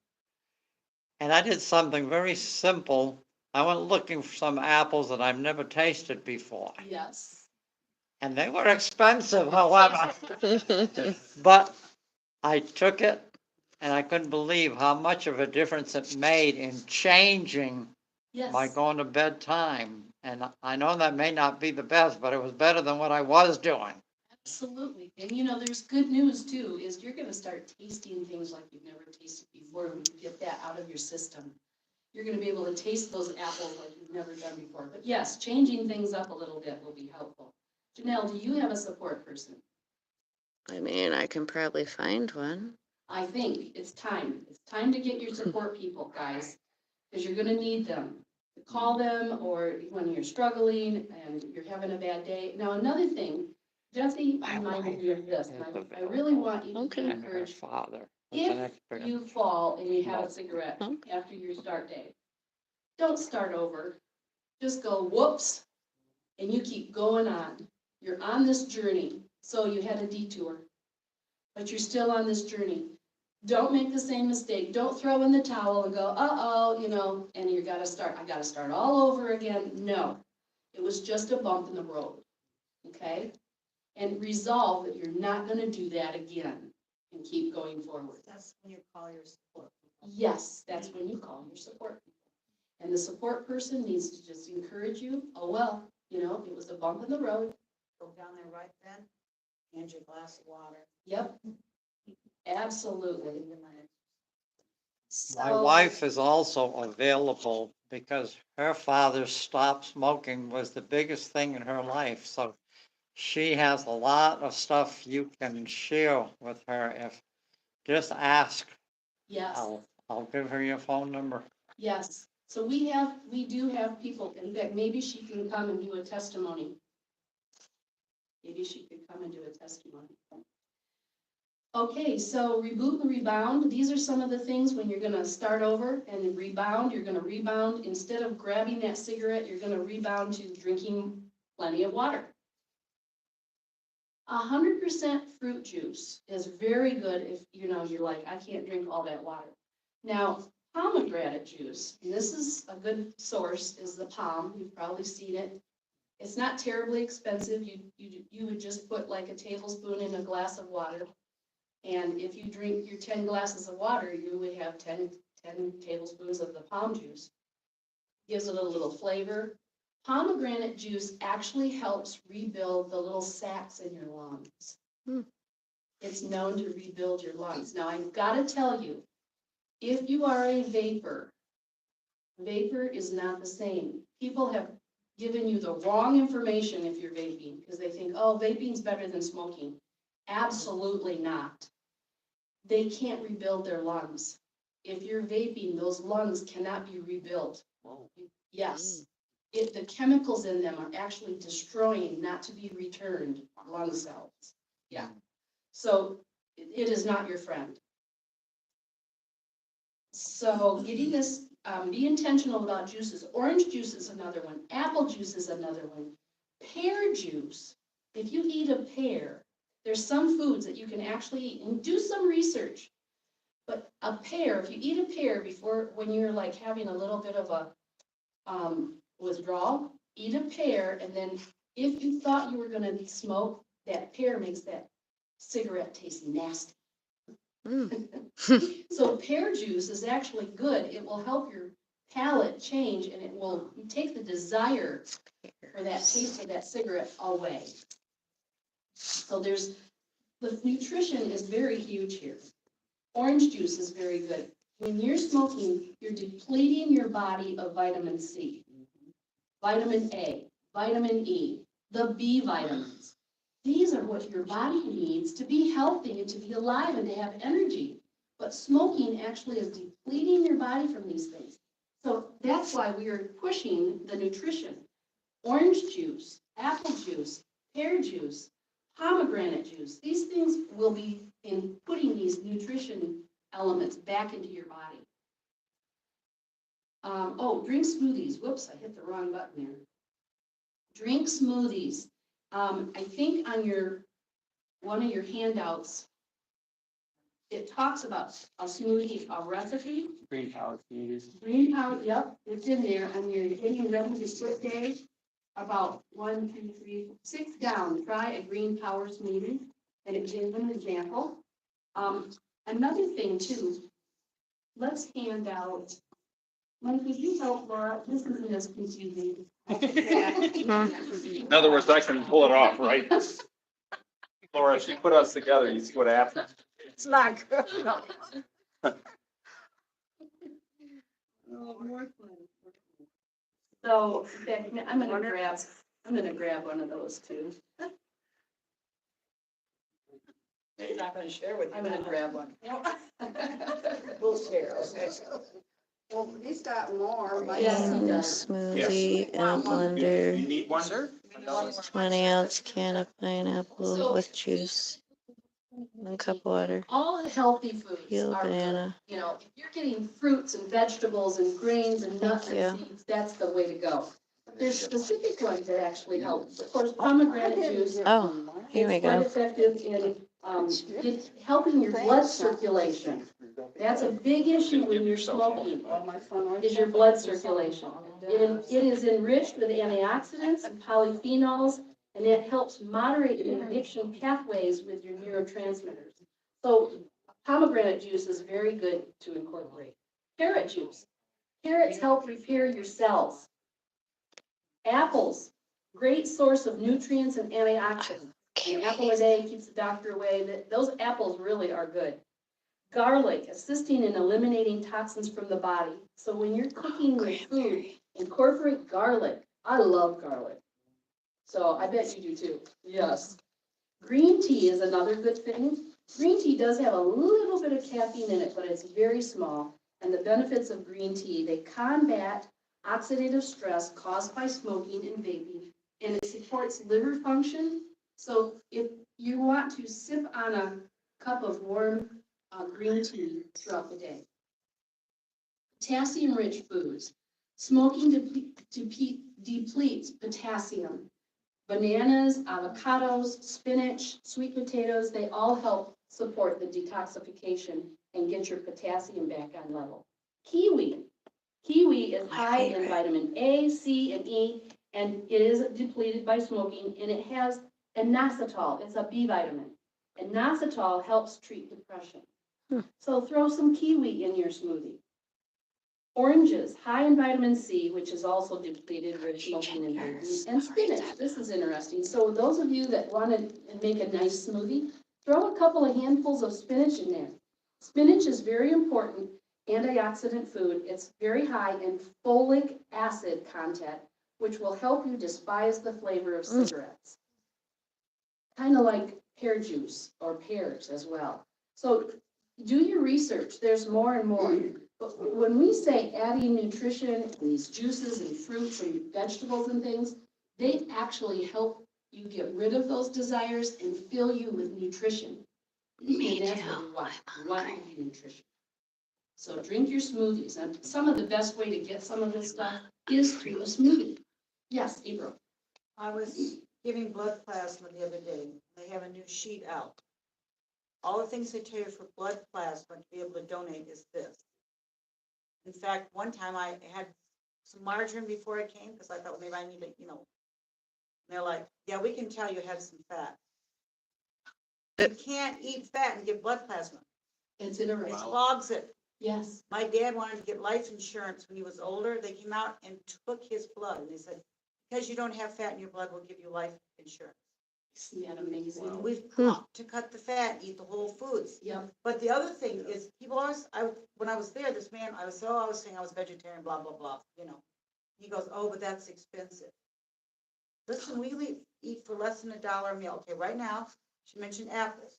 And I did something very simple. I went looking for some apples that I've never tasted before.
Yes.
And they were expensive, however. But I took it and I couldn't believe how much of a difference it made in changing
Yes.
my going to bed time. And I know that may not be the best, but it was better than what I was doing.
Absolutely. And you know, there's good news too, is you're going to start tasting things like you've never tasted before when you get that out of your system. You're going to be able to taste those apples like you've never done before. But yes, changing things up a little bit will be helpful. Janelle, do you have a support person?
I mean, I can probably find one.
I think it's time. It's time to get your support people, guys, because you're going to need them. Call them, or when you're struggling and you're having a bad day. Now, another thing, Jesse reminded me of this, and I really want you to be
Okay.
And her
encouraged.
father.
If you fall and you have a
No.
cigarette
Okay.
after your start day, don't start over. Just go whoops, and you keep going on. You're on this journey, so you had a detour, but you're still on this journey. Don't make the same mistake. Don't throw in the towel and go, uh-oh, and I gotta start all over again. No, it was just a bump in the road, okay? And resolve that you're not gonna do that again and keep going forward.
That's when you call your support.
Yes, that's when you call your support people. And the support person needs to just encourage you, oh, well, it was a bump in the road.
Go down there right then, hand your glass of water.
Yep, absolutely.
My
So-
wife is also available because her father stopped smoking was the biggest thing in her life. So she has a lot of stuff you can share with her if, just ask.
Yes.
I'll give her your phone number.
Yes, so we do have people, in fact, maybe she can come and do a testimony. Maybe she could come and do a testimony. Okay, so reboot and rebound, these are some of the things when you're gonna start over and rebound, you're gonna rebound, instead of grabbing that cigarette, you're gonna rebound to drinking plenty of water. 100% fruit juice is very good if, you're like, I can't drink all that water. Now, pomegranate juice, and this is a good source, is the palm. You've probably seen it. It's not terribly expensive. You would just put like a tablespoon in a glass of water. And if you drink your 10 glasses of water, you would have 10 tablespoons of the palm juice. Gives it a little flavor. Pomegranate juice actually helps rebuild the little sacs in your lungs. It's known to rebuild your lungs. Now, I've got to tell you, if you are a vapor is not the same. People have given you the wrong information if you're vaping, because they think, oh, vaping's better than smoking. Absolutely not. They can't rebuild their lungs. If you're vaping, those lungs cannot be rebuilt. Yes. The chemicals in them are actually destroying, not to be returned, lung cells. Yeah. So it is not your friend. So getting this, be intentional about juices. Orange juice is another one. Apple juice is another one. Pear juice. If you eat a pear, there's some foods that you can actually eat, and do some research. But a pear, if you eat a pear when you're like having a little bit of a withdrawal, eat a pear, and then if you thought you were gonna smoke, that pear makes that cigarette taste nasty. So pear juice is actually good. It will help your palate change, and it will take the desire for that taste of that cigarette away. So the nutrition is very huge here. Orange juice is very good. When you're smoking, you're depleting your body of vitamin C, vitamin A, vitamin E, the B vitamins. These are what your body needs to be healthy and to be alive and to have energy. But smoking actually is depleting your body from these things. So that's why we are pushing the nutrition. Orange juice, apple juice, pear juice, pomegranate juice. These things will be in putting these nutrition elements back into your body. Drink smoothies. Whoops, I hit the wrong button there. Drink smoothies. I think on one of your handouts, it talks about a smoothie, a recipe.
Green power communities.
Green power, yep, it's in there, and you're getting ready to split day. About 1, 2, 3, 6 down, try a green power smoothie, and it gives an example. Another thing too, let's hand out, Mike, could you help Laura? This isn't as confusing.
In other words, I can pull it off, right? Laura, if you put us together, you see what happens?
It's not good.
So, I'm gonna grab one of those too.
He's not gonna share with you.
I'm gonna grab one.
We'll share, okay.
Well, he's got more, but.
Yes, he
And a
does.
smoothie and a
You
blender,
need one?
Sure.
20-ounce can of pineapple
So-
with juice, and a cup of water,
All healthy foods
peel
are good.
banana.
You know, if you're getting fruits and vegetables and grains and nuts
Thank
and seeds, that's the way to go. But there's specific ones that actually help. Of course, pomegranate juice.
Oh, here we
It's quite
go.
effective in, helping your blood circulation. That's a big issue when you're smoking, is your blood circulation. It is enriched with antioxidants and polyphenols, and it helps moderate the addiction pathways with your neurotransmitters. So pomegranate juice is very good to incorporate. Carrot juice. Carrots help repair your cells. Apples, great source of nutrients and antioxidants. An apple a day keeps the doctor away. Those apples really are good. Garlic, assisting in eliminating toxins from the body. So when you're cooking your food, incorporate garlic. I love garlic. So I bet you do too. Yes. Green tea is another good thing. Green tea does have a little bit of caffeine in it, but it's very small. And the benefits of green tea, they combat oxidative stress caused by smoking and vaping, and it supports liver function. So if you want to sip on a cup of warm green tea throughout the day. Potassium-rich foods. Smoking depletes potassium. Bananas, avocados, spinach, sweet potatoes, they all help support the detoxification and get your potassium back on level. Kiwi. Kiwi is high in vitamin A, C, and E, and it is depleted by smoking, and it has inositol. It's a B vitamin. Inositol helps treat depression. So throw some kiwi in your smoothie. Oranges, high in vitamin C, which is also depleted with smoking and vaping, and spinach. This is interesting. So those of you that want to make a nice smoothie, throw a couple of handfuls of spinach in there. Spinach is very important antioxidant food. It's very high in folic acid content, which will help you despise the flavor of cigarettes. Kind of like pear juice or pears as well. So do your research. There's more and more. But when we say adding nutrition and these juices and fruits and vegetables and things, they actually help you get rid of those desires and fill you with nutrition.
Me
And that's
too.
what we want. We want nutrition. So drink your smoothies. And some of the best way to get some of this stuff is through a smoothie. Yes, April.
I was giving blood plasma the other day. They have a new sheet out. All the things they tell you for blood plasma to be able to donate is this. In fact, one time I had some margarine before I came because I thought, well, maybe I need to, And they're like, yeah, we can tell you had some fat. You can't eat fat and give blood plasma.
It's
It
interesting.
clogs it.
Yes.
My dad wanted to get life insurance when he was older. They came out and took his blood. And they said, because you don't have fat in your blood, we'll give you life insurance.
Isn't that amazing?
We've got to cut the fat, eat the whole foods.
Yep.
But the other thing is, people always, when I was there, this man, I was saying I was vegetarian, blah, blah, blah, He goes, oh, but that's expensive. Listen, we eat for less than $1 a meal. Okay, right now, she mentioned apples.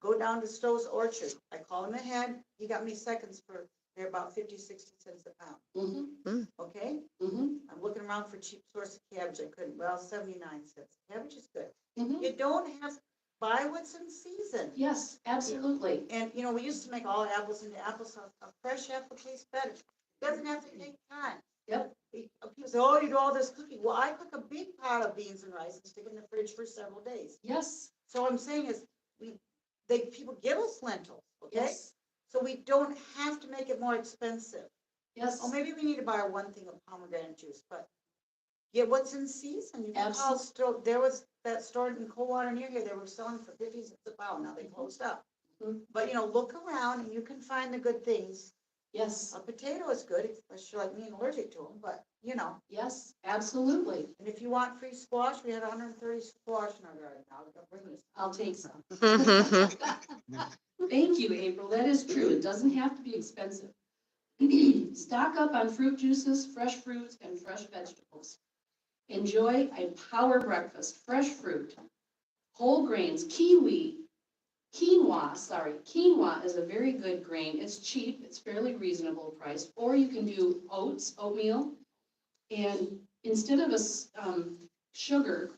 Go down to Stowe's Orchard. I call him ahead. He got me seconds they're about 50, 60 cents a pound.
Mm-hmm.
Okay?
Mm-hmm.
I'm looking around for cheap source of cabbage. I couldn't. Well, 79 cents. Cabbage is good.
Mm-hmm.
You don't have to buy what's in season.
Yes, absolutely.
And, we used to make all apples into applesauce. A fresh apple tastes better. It doesn't have to take time.
Yep.
People say, oh, you do all this cooking. Well, I cook a big pot of beans and rice and stick it in the fridge for several days.
Yes.
So what I'm saying is, people give us lentils, okay?
Yes.
So we don't have to make it more expensive.
Yes.
Or maybe we need to buy one thing of pomegranate juice, but get what's in season. You can call there was that store in Coldwater near here, they were selling for 50 cents a pound, now they closed up.
Mhm.
But, look around and you can find the good things.
Yes.
A potato is good, unless you're like me and allergic to them, but,
Yes, absolutely.
And if you want free squash, we had 130 squash in our garden now.
I'll take some. Thank you, April. That is true. It doesn't have to be expensive. Stock up on fruit juices, fresh fruits, and fresh vegetables. Enjoy a power breakfast, fresh fruit, whole grains, kiwi. quinoa is a very good grain. It's cheap, it's fairly reasonable priced, or you can do oats, oatmeal. And instead of sugar,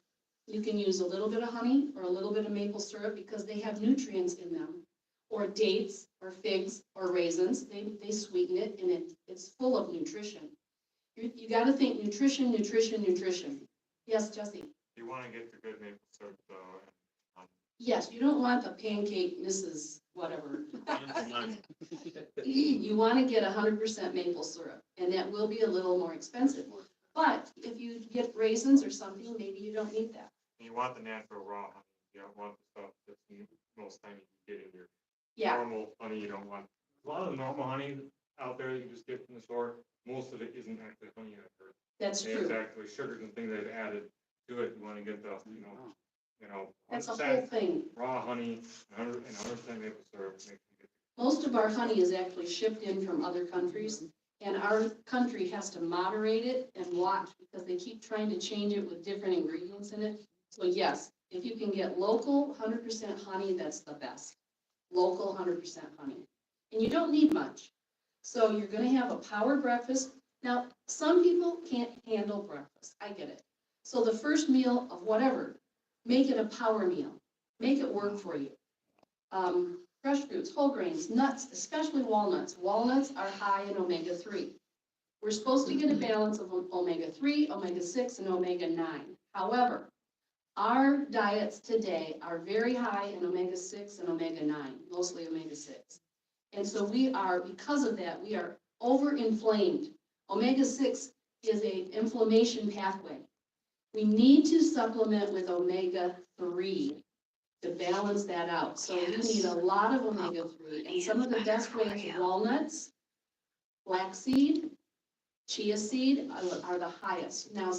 you can use a little bit of honey or a little bit of maple syrup because they have nutrients in them. Or dates, or figs, or raisins, they sweeten it and it's full of nutrition. You gotta think nutrition, nutrition, nutrition. Yes, Jesse?
You wanna get the good maple syrup though.
Yes, you don't want the pancake Mrs. whatever. You wanna get 100% maple syrup, and that will be a little more expensive. But if you get raisins or something, maybe you don't need that.
You want the natural raw honey, you don't want the stuff that's most time you get in your
Yeah,
normal honey, you don't want. A lot of the normal honey out there you just get from the store, most of it isn't actually honey.
that's
It's
true.
actually sugars and things they've added to it, you wanna get the,
That's a whole
100%
thing.
raw honey, 100% maple syrup. Makes you get
Most of our honey is actually shipped in from other countries, and our country has to moderate it and watch because they keep trying to change it with different ingredients in it. So yes, if you can get local 100% honey, that's the best. Local 100% honey. And you don't need much. So you're gonna have a power breakfast. Now, some people can't handle breakfast. I get it. So the first meal of whatever, make it a power meal. Make it work for you. Fresh fruits, whole grains, nuts, especially walnuts. Walnuts are high in omega-3. We're supposed to get a balance of omega-3, omega-6, and omega-9. However, our diets today are very high in omega-6 and omega-9, mostly omega-6. And so because of that, we are overinflamed. Omega-6 is an inflammation pathway. We need to supplement with omega-3 to balance that out. So we need a lot of omega-3, and some of the best ways, walnuts, flaxseed, chia seed are the highest. Now,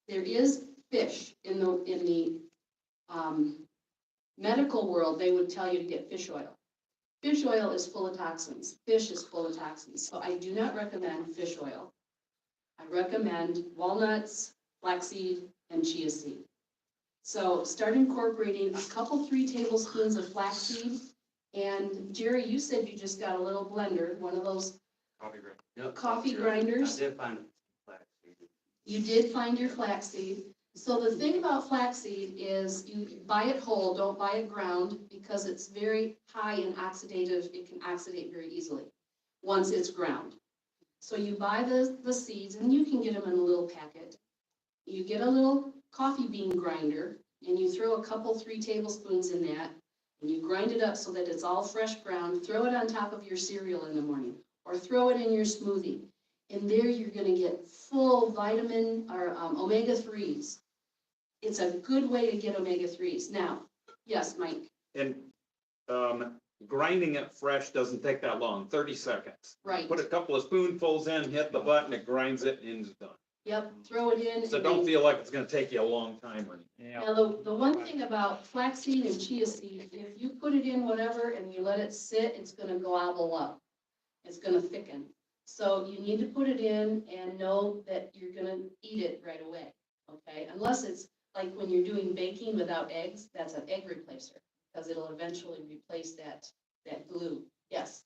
there is fish in the medical world, they would tell you to get fish oil. Fish oil is full of toxins. Fish is full of toxins. So I do not recommend fish oil. I recommend walnuts, flaxseed, and chia seed. So start incorporating a couple, 3 tablespoons of flaxseed. And Jerry, you said you just got a little blender, one of those
coffee grind.
Yep,
coffee
I
grinders.
did find flaxseed.
You did find your flaxseed. So the thing about flaxseed is you buy it whole, don't buy it ground, because it's very high in oxidative, it can oxidate very easily once it's ground. So you buy the seeds, and you can get them in a little packet. You get a little coffee bean grinder, and you throw a couple, 3 tablespoons in that, and you grind it up so that it's all fresh ground. Throw it on top of your cereal in the morning, or throw it in your smoothie. And there you're gonna get full vitamin or omega-3s. It's a good way to get omega-3s. Now, yes, Mike?
And grinding it fresh doesn't take that long, 30 seconds.
Right.
Put a couple of spoonfuls in, hit the button, it grinds it, and it's done.
Yep, throw it in.
So
and
don't
then-
feel like it's gonna take you a long time or anything.
Now, the one thing about flaxseed and chia seed, if you put it in whatever and you let it sit, it's gonna gobble up. It's gonna thicken. So you need to put it in and know that you're gonna eat it right away, okay? Unless it's like when you're doing baking without eggs, that's an egg replacer, because it'll eventually replace that glue. Yes,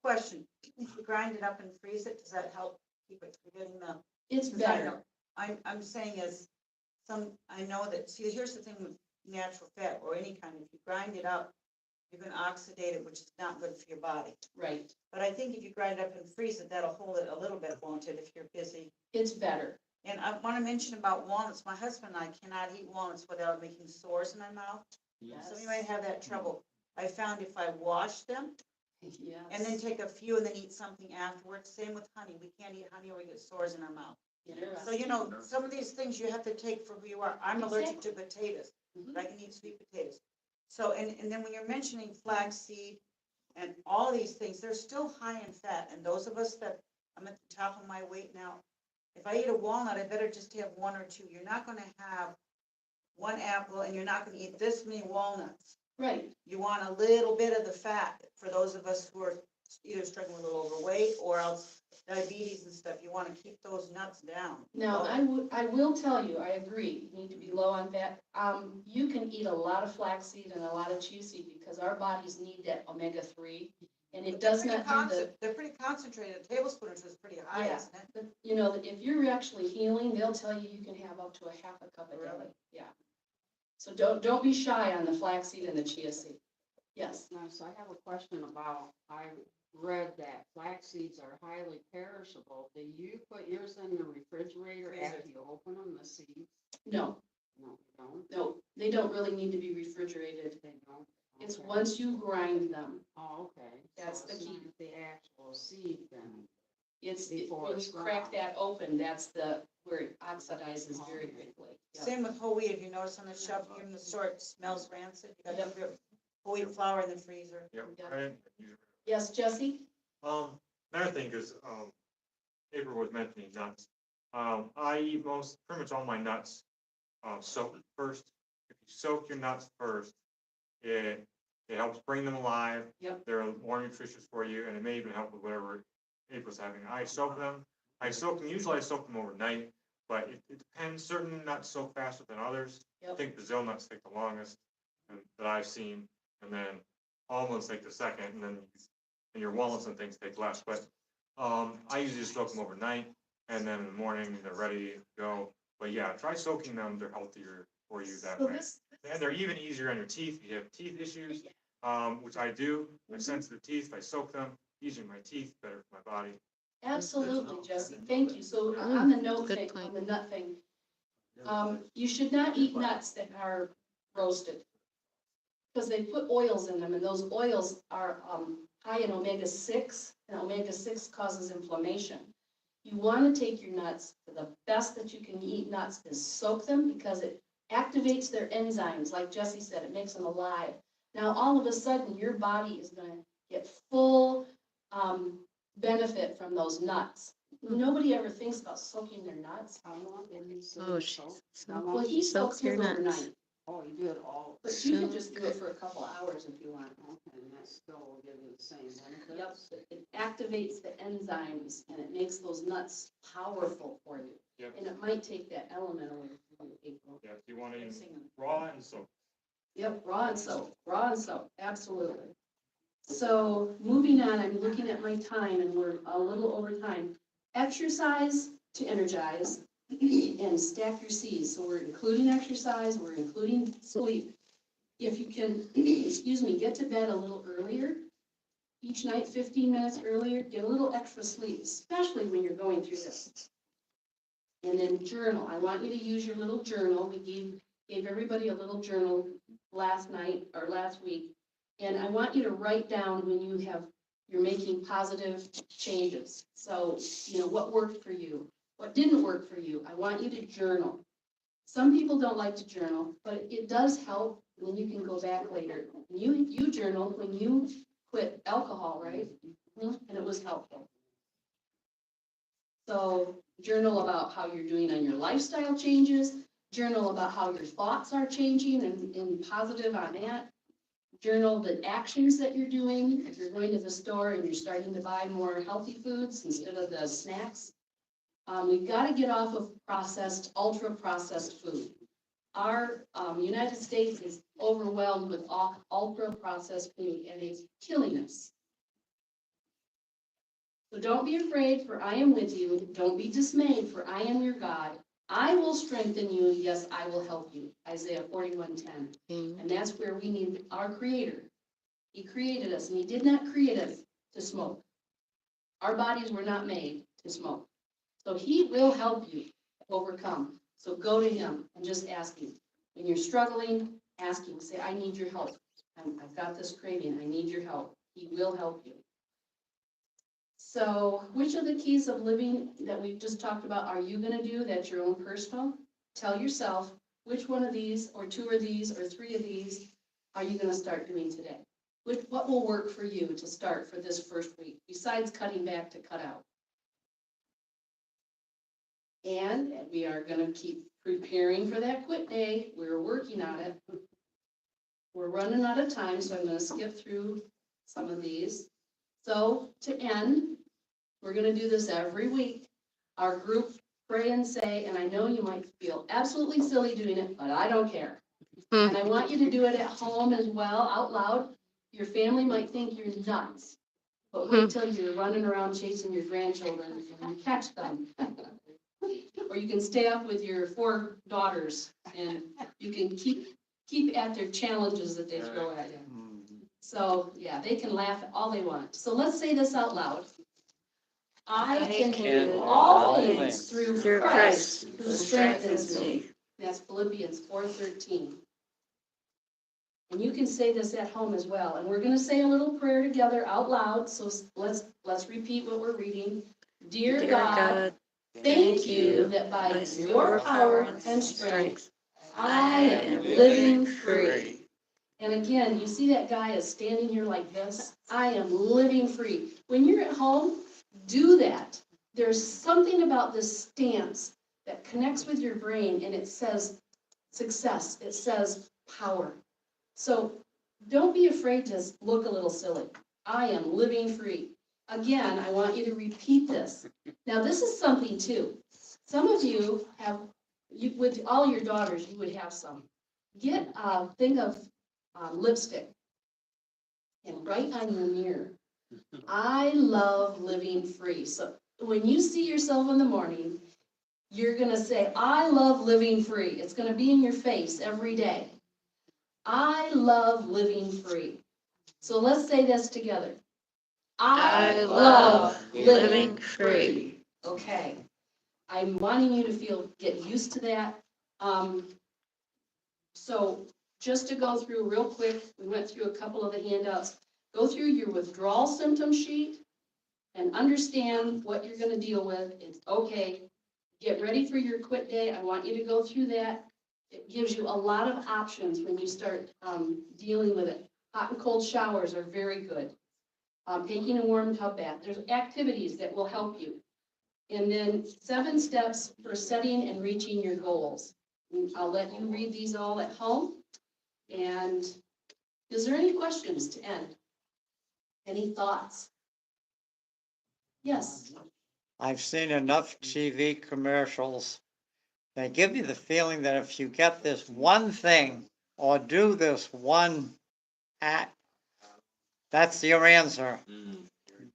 Question, if you grind it up and freeze it, does that help keep it from getting the?
it's
'Cause I
better.
know- I'm saying is, I know that, see, here's the thing with natural fat or any kind, if you grind it up, you're gonna oxidate it, which is not good for your body.
Right,
But I think if you grind it up and freeze it, that'll hold it a little bit, won't it, if you're busy?
it's better.
And I wanna mention about walnuts, my husband and I cannot eat walnuts without making sores in my mouth.
Yes.
Some of you might have that trouble. I found if I wash them
Yes.
and then take a few and then eat something afterwards, same with honey, we can't eat honey or we get sores in our mouth. So, you know, some of these things you have to take for who you are. I'm allergic to potatoes, but I can eat sweet potatoes. So, and then when you're mentioning flaxseed and all these things, they're still high in fat. And those of us that, I'm at the top of my weight now, if I eat a walnut, I better just have 1 or 2. You're not gonna have 1 apple and you're not gonna eat this many walnuts.
Right,
You want a little bit of the fat for those of us who are either struggling with a little overweight or else diabetes and stuff, you wanna keep those nuts down.
Now, I will tell you, I agree, you need to be low on fat. You can eat a lot of flaxseed and a lot of chia seed because our bodies need that omega-3. And it does not do the,
They're pretty concentrated, a tablespoon is pretty high,
Yeah.
isn't it?
but, you know, if you're actually healing, they'll tell you you can have up to a half a cup a day, yeah. So don't be shy on the flaxseed and the chia seed. Yes,
So I have a question about, I read that flax seeds are highly perishable. Do you put yours in the refrigerator after you open them, the seeds?
no,
No, you don't.
no, they don't really need to be refrigerated.
They don't.
It's
Okay.
once you grind them.
Oh, okay.
That's
So
the
it's
key.
not the actual seed then.
When
Before
you
it's
crack
ground.
that open, that's where it oxidizes very quickly. Yep.
Same with whole wheat, if you notice on the shelf, here in the store, it smells rancid, you gotta
Yep.
keep your whole wheat flour in the freezer.
Yep.
Yeah.
I didn't use it.
Yes, Jesse?
Another thing is, April was mentioning nuts. I eat pretty much all my nuts, soaked first. If you soak your nuts first, it helps bring them alive.
Yep.
They're more nutritious for you, and it may even help with whatever April's having. Usually I soak them overnight, but it depends. Certain nuts soak faster than others. I
Yep.
think Brazil nuts take the longest that I've seen, and then almonds take the second, and your walnuts and things take less. But I usually just soak them overnight, and then in the morning they're ready to go. But yeah, try soaking them. They're healthier for you that way. And they're even easier on your teeth. If you have teeth issues, which I do. I have sensitive teeth. I soak them. Easier on my teeth, better for my body.
Absolutely, Jesse, thank you. So on the note
good
thing,
point.
on the nut thing, you should not eat nuts that are roasted. Because they put oils in them, and those oils are high in omega-6, and omega-6 causes inflammation. You want to take your nuts, the best that you can eat nuts is soak them, because it activates their enzymes, like Jesse said, it makes them alive. Now, all of a sudden, your body is going to get full benefit from those nuts. Nobody ever thinks about soaking their nuts.
How long did you say?
Oh,
you
she's
soak?
so
How
Well,
long?
he
Soak
soaks
your
his
nuts.
overnight,
Oh, you do it all.
but you can
Soak.
just do it for a couple hours if you want.
Okay, and that still will give you the same
Yep,
benefits?
it activates the enzymes and it makes those nuts powerful for you.
Yep.
And it might take that element away from you, April.
Yeah, if you want to eat raw and soak.
Yep, raw and soak, absolutely. So moving on, I'm looking at my time and we're a little over time. Exercise to energize and stack your C's. So we're including exercise, we're including sleep. If you can, excuse me, get to bed a little earlier, each night 15 minutes earlier, get a little extra sleep, especially when you're going through this. And then journal. I want you to use your little journal. We gave everybody a little journal last night or last week. And I want you to write down when you're making positive changes. So, what worked for you, what didn't work for you. I want you to journal. Some people don't like to journal, but it does help. And then you can go back later. You journaled when you quit alcohol, right? And it was helpful. So journal about how you're doing on your lifestyle changes, journal about how your thoughts are changing and positive on that. Journal the actions that you're doing. If you're going to the store and you're starting to buy more healthy foods instead of the snacks. We've got to get off of ultra-processed food. Our United States is overwhelmed with ultra-processed food and it's killing us. So don't be afraid, for I am with you. Don't be dismayed, for I am your God. I will strengthen you. Yes, I will help you. Isaiah 41:10. And that's where we need our Creator. He created us, and He did not create us to smoke. Our bodies were not made to smoke. So He will help you overcome. So go to Him and just ask Him. When you're struggling, ask Him. Say, I need your help. I've got this craving. I need your help. He will help you. So which of the keys of living that we've just talked about are you going to do? That's your own personal. Tell yourself which one of these or two of these or three of these are you going to start doing today? What will work for you to start for this first week besides cutting back to cut out? And we are going to keep preparing for that quit day. We're working on it. We're running out of time, so I'm going to skip through some of these. So to end, We're gonna do this every week. Our group pray and say, and I know you might feel absolutely silly doing it, but I don't care. And I want you to do it at home as well, out loud. Your family might think you're nuts, but wait till you're running around chasing your grandchildren and you catch them. Or you can stay up with your 4 daughters and you can keep at their challenges that they throw at you. So, yeah, they can laugh all they want. So let's say this out loud. I can do all things through Christ who strengthens me. That's Philippians 4:13. And you can say this at home as well. And we're gonna say a little prayer together out loud. So let's repeat what we're reading. Dear God, thank you that by your power and strength, I am living free. And again, you see that guy is standing here like this? I am living free. When you're at home, do that. There's something about this stance that connects with your brain and it says success, it says power. So don't be afraid to look a little silly. I am living free. Again, I want you to repeat this. Now, this is something too. Some of you have, with all your daughters, you would have some. Get a thing of lipstick and write on your mirror, I love living free. So when you see yourself in the morning, you're going to say, I love living free. It's going to be in your face every day. I love living free. So let's say this together. I love living free. Okay. I'm wanting you to get used to that. So just to go through real quick, we went through a couple of the handouts. Go through your withdrawal symptom sheet and understand what you're going to deal with. It's okay. Get ready for your quit day. I want you to go through that. It gives you a lot of options when you start dealing with it. Hot and cold showers are very good. Taking a warm tub bath. There's activities that will help you. And then 7 steps for setting and reaching your goals. And I'll let you read these all at home. And is there any questions to end? Any thoughts? Yes.
I've seen enough TV commercials. They give you the feeling that if you get this one thing or do this one act, that's your answer.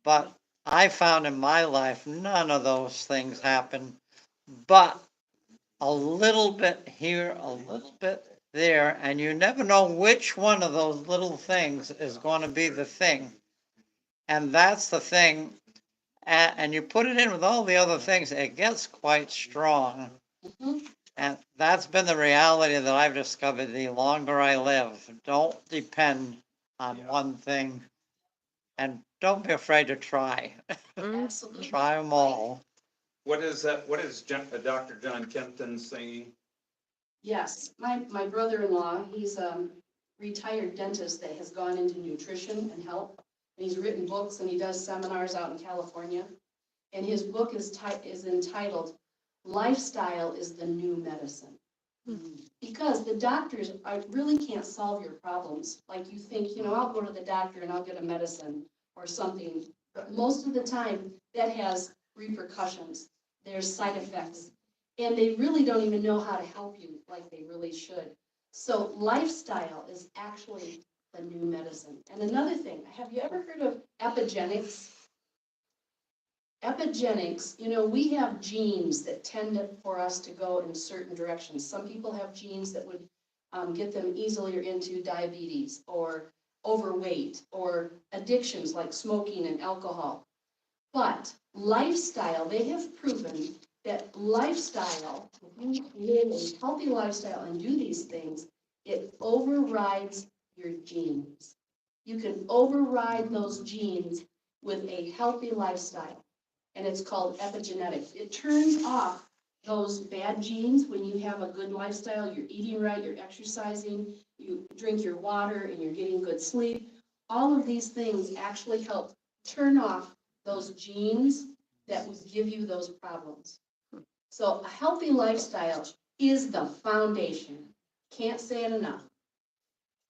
But I found in my life, none of those things happen, but a little bit here, a little bit there, and you never know which one of those little things is going to be the thing. And that's the thing. And you put it in with all the other things, it gets quite strong. And that's been the reality that I've discovered the longer I live. Don't depend on one thing. And don't be afraid to try.
Absolutely.
Try them all.
What is Dr. John Kempton saying?
Yes, my brother-in-law, he's a retired dentist that has gone into nutrition and health. And he's written books and he does seminars out in California. And his book is entitled, Lifestyle is the New Medicine. Because the doctors really can't solve your problems. Like you think, I'll go to the doctor and I'll get a medicine or something. But most of the time, that has repercussions. There's side effects. And they really don't even know how to help you like they really should. So lifestyle is actually the new medicine. And another thing, have you ever heard of epigenetics? Epigenetics, we have genes that tend for us to go in certain directions. Some people have genes that would get them easily into diabetes or overweight or addictions like smoking and alcohol. But lifestyle, they have proven that lifestyle, if you live a healthy lifestyle and do these things, it overrides your genes. You can override those genes with a healthy lifestyle. And it's called epigenetics. It turns off those bad genes when you have a good lifestyle, you're eating right, you're exercising, you drink your water, and you're getting good sleep. All of these things actually help turn off those genes that would give you those problems. So a healthy lifestyle is the foundation. Can't say it enough.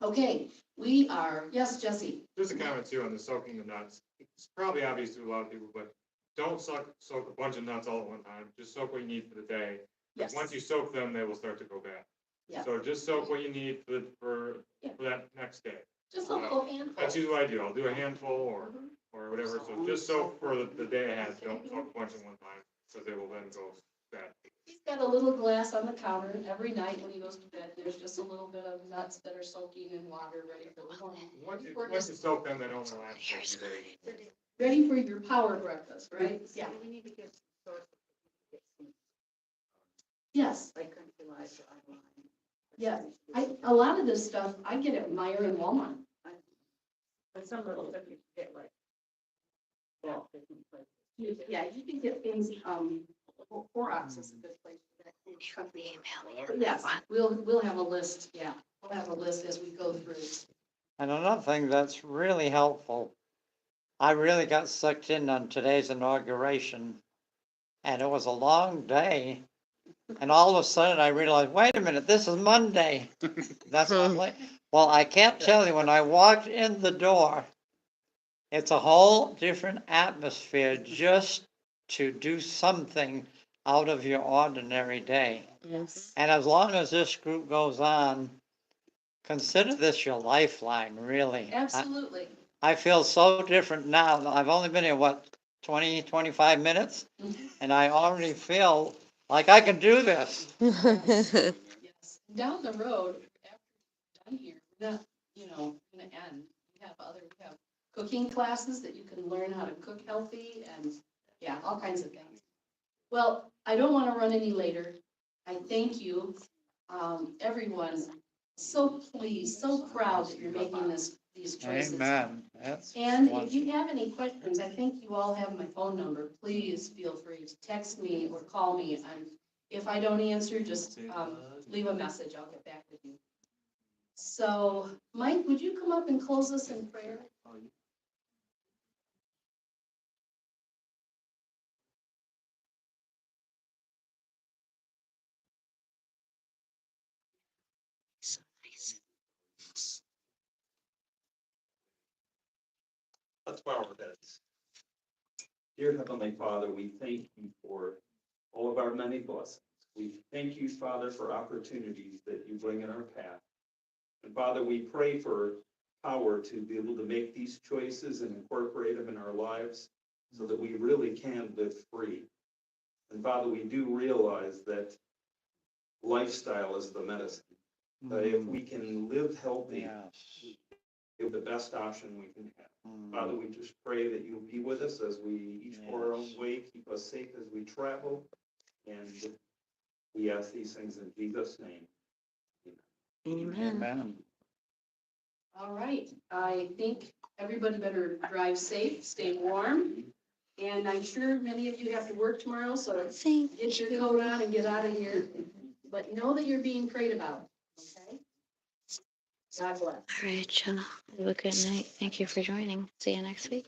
Okay, yes, Jesse.
There's a comment too on the soaking the nuts. It's probably obvious to a lot of people, but don't soak a bunch of nuts all at one time, just soak what you need for the day.
Yes,
Once you soak them, they will start to go bad.
yeah,
So just soak what you need for that next day.
just a little handful.
That's usually what I do, I'll do a handful
Mhm.
or whatever, so just soak for the day ahead, don't soak a bunch at one time, because they will then go bad.
He's got a little glass on the counter every night when he goes to bed. There's just a little bit of nuts that are soaking in water, ready for the morning.
Once you soak them, they don't last for a few days.
Ready for your power breakfast, right? Yeah.
We need to get some sources.
Yes,
Like country online.
yes. A lot of this stuff, I get at Meyer and Walmart.
But some of those stuff you can get like. Well, different places.
Yeah, you can get things, Clorox is a good place for that.
Probably email me.
But yes, we'll have a list, yeah. We'll have a list as we go through.
And another thing that's really helpful, I really got sucked in on today's inauguration, and it was a long day. And all of a sudden I realized, wait a minute, this is Monday. That's what I'm like. Well, I can't tell you, when I walked in the door, it's a whole different atmosphere just to do something out of your ordinary day.
Yes.
And as long as this group goes on, consider this your lifeline, really.
Absolutely.
I feel so different now. I've only been here, what, 20, 25 minutes? And I already feel like I can do this.
Yes. Down the road, after we're done here, we're not, gonna end. We have cooking classes that you can learn how to cook healthy and, yeah, all kinds of things. Well, I don't want to run any later. I thank you, everyone. So pleased, so proud that you're making these choices.
Amen. That's
And if
wonderful.
you have any questions, I think you all have my phone number. Please feel free to text me or call me. If I don't answer, just leave a message. I'll get back with you. So, Mike, would you come up and close us in prayer?
So nice.
Let's bow our heads. Dear Heavenly Father, we thank you for all of our many blessings. We thank you, Father, for opportunities that you bring in our path. And Father, we pray for power to be able to make these choices and incorporate them in our lives so that we really can live free. And Father, we do realize that lifestyle is the medicine. That if we can live healthy,
Yes.
it's the best option we can have.
Mm.
Father, we just pray that you'll be with us as we each go our own way, keep us safe as we travel. And we ask these things in Jesus' name.
Amen.
Amen.
All right. I think everybody better drive safe, stay warm. And I'm sure many of you have to work tomorrow, so
Thank
get your coat on and get out of here. But know that you're being prayed about, okay? God bless.
All right, y'all. Have a good night. Thank you for joining. See you next week.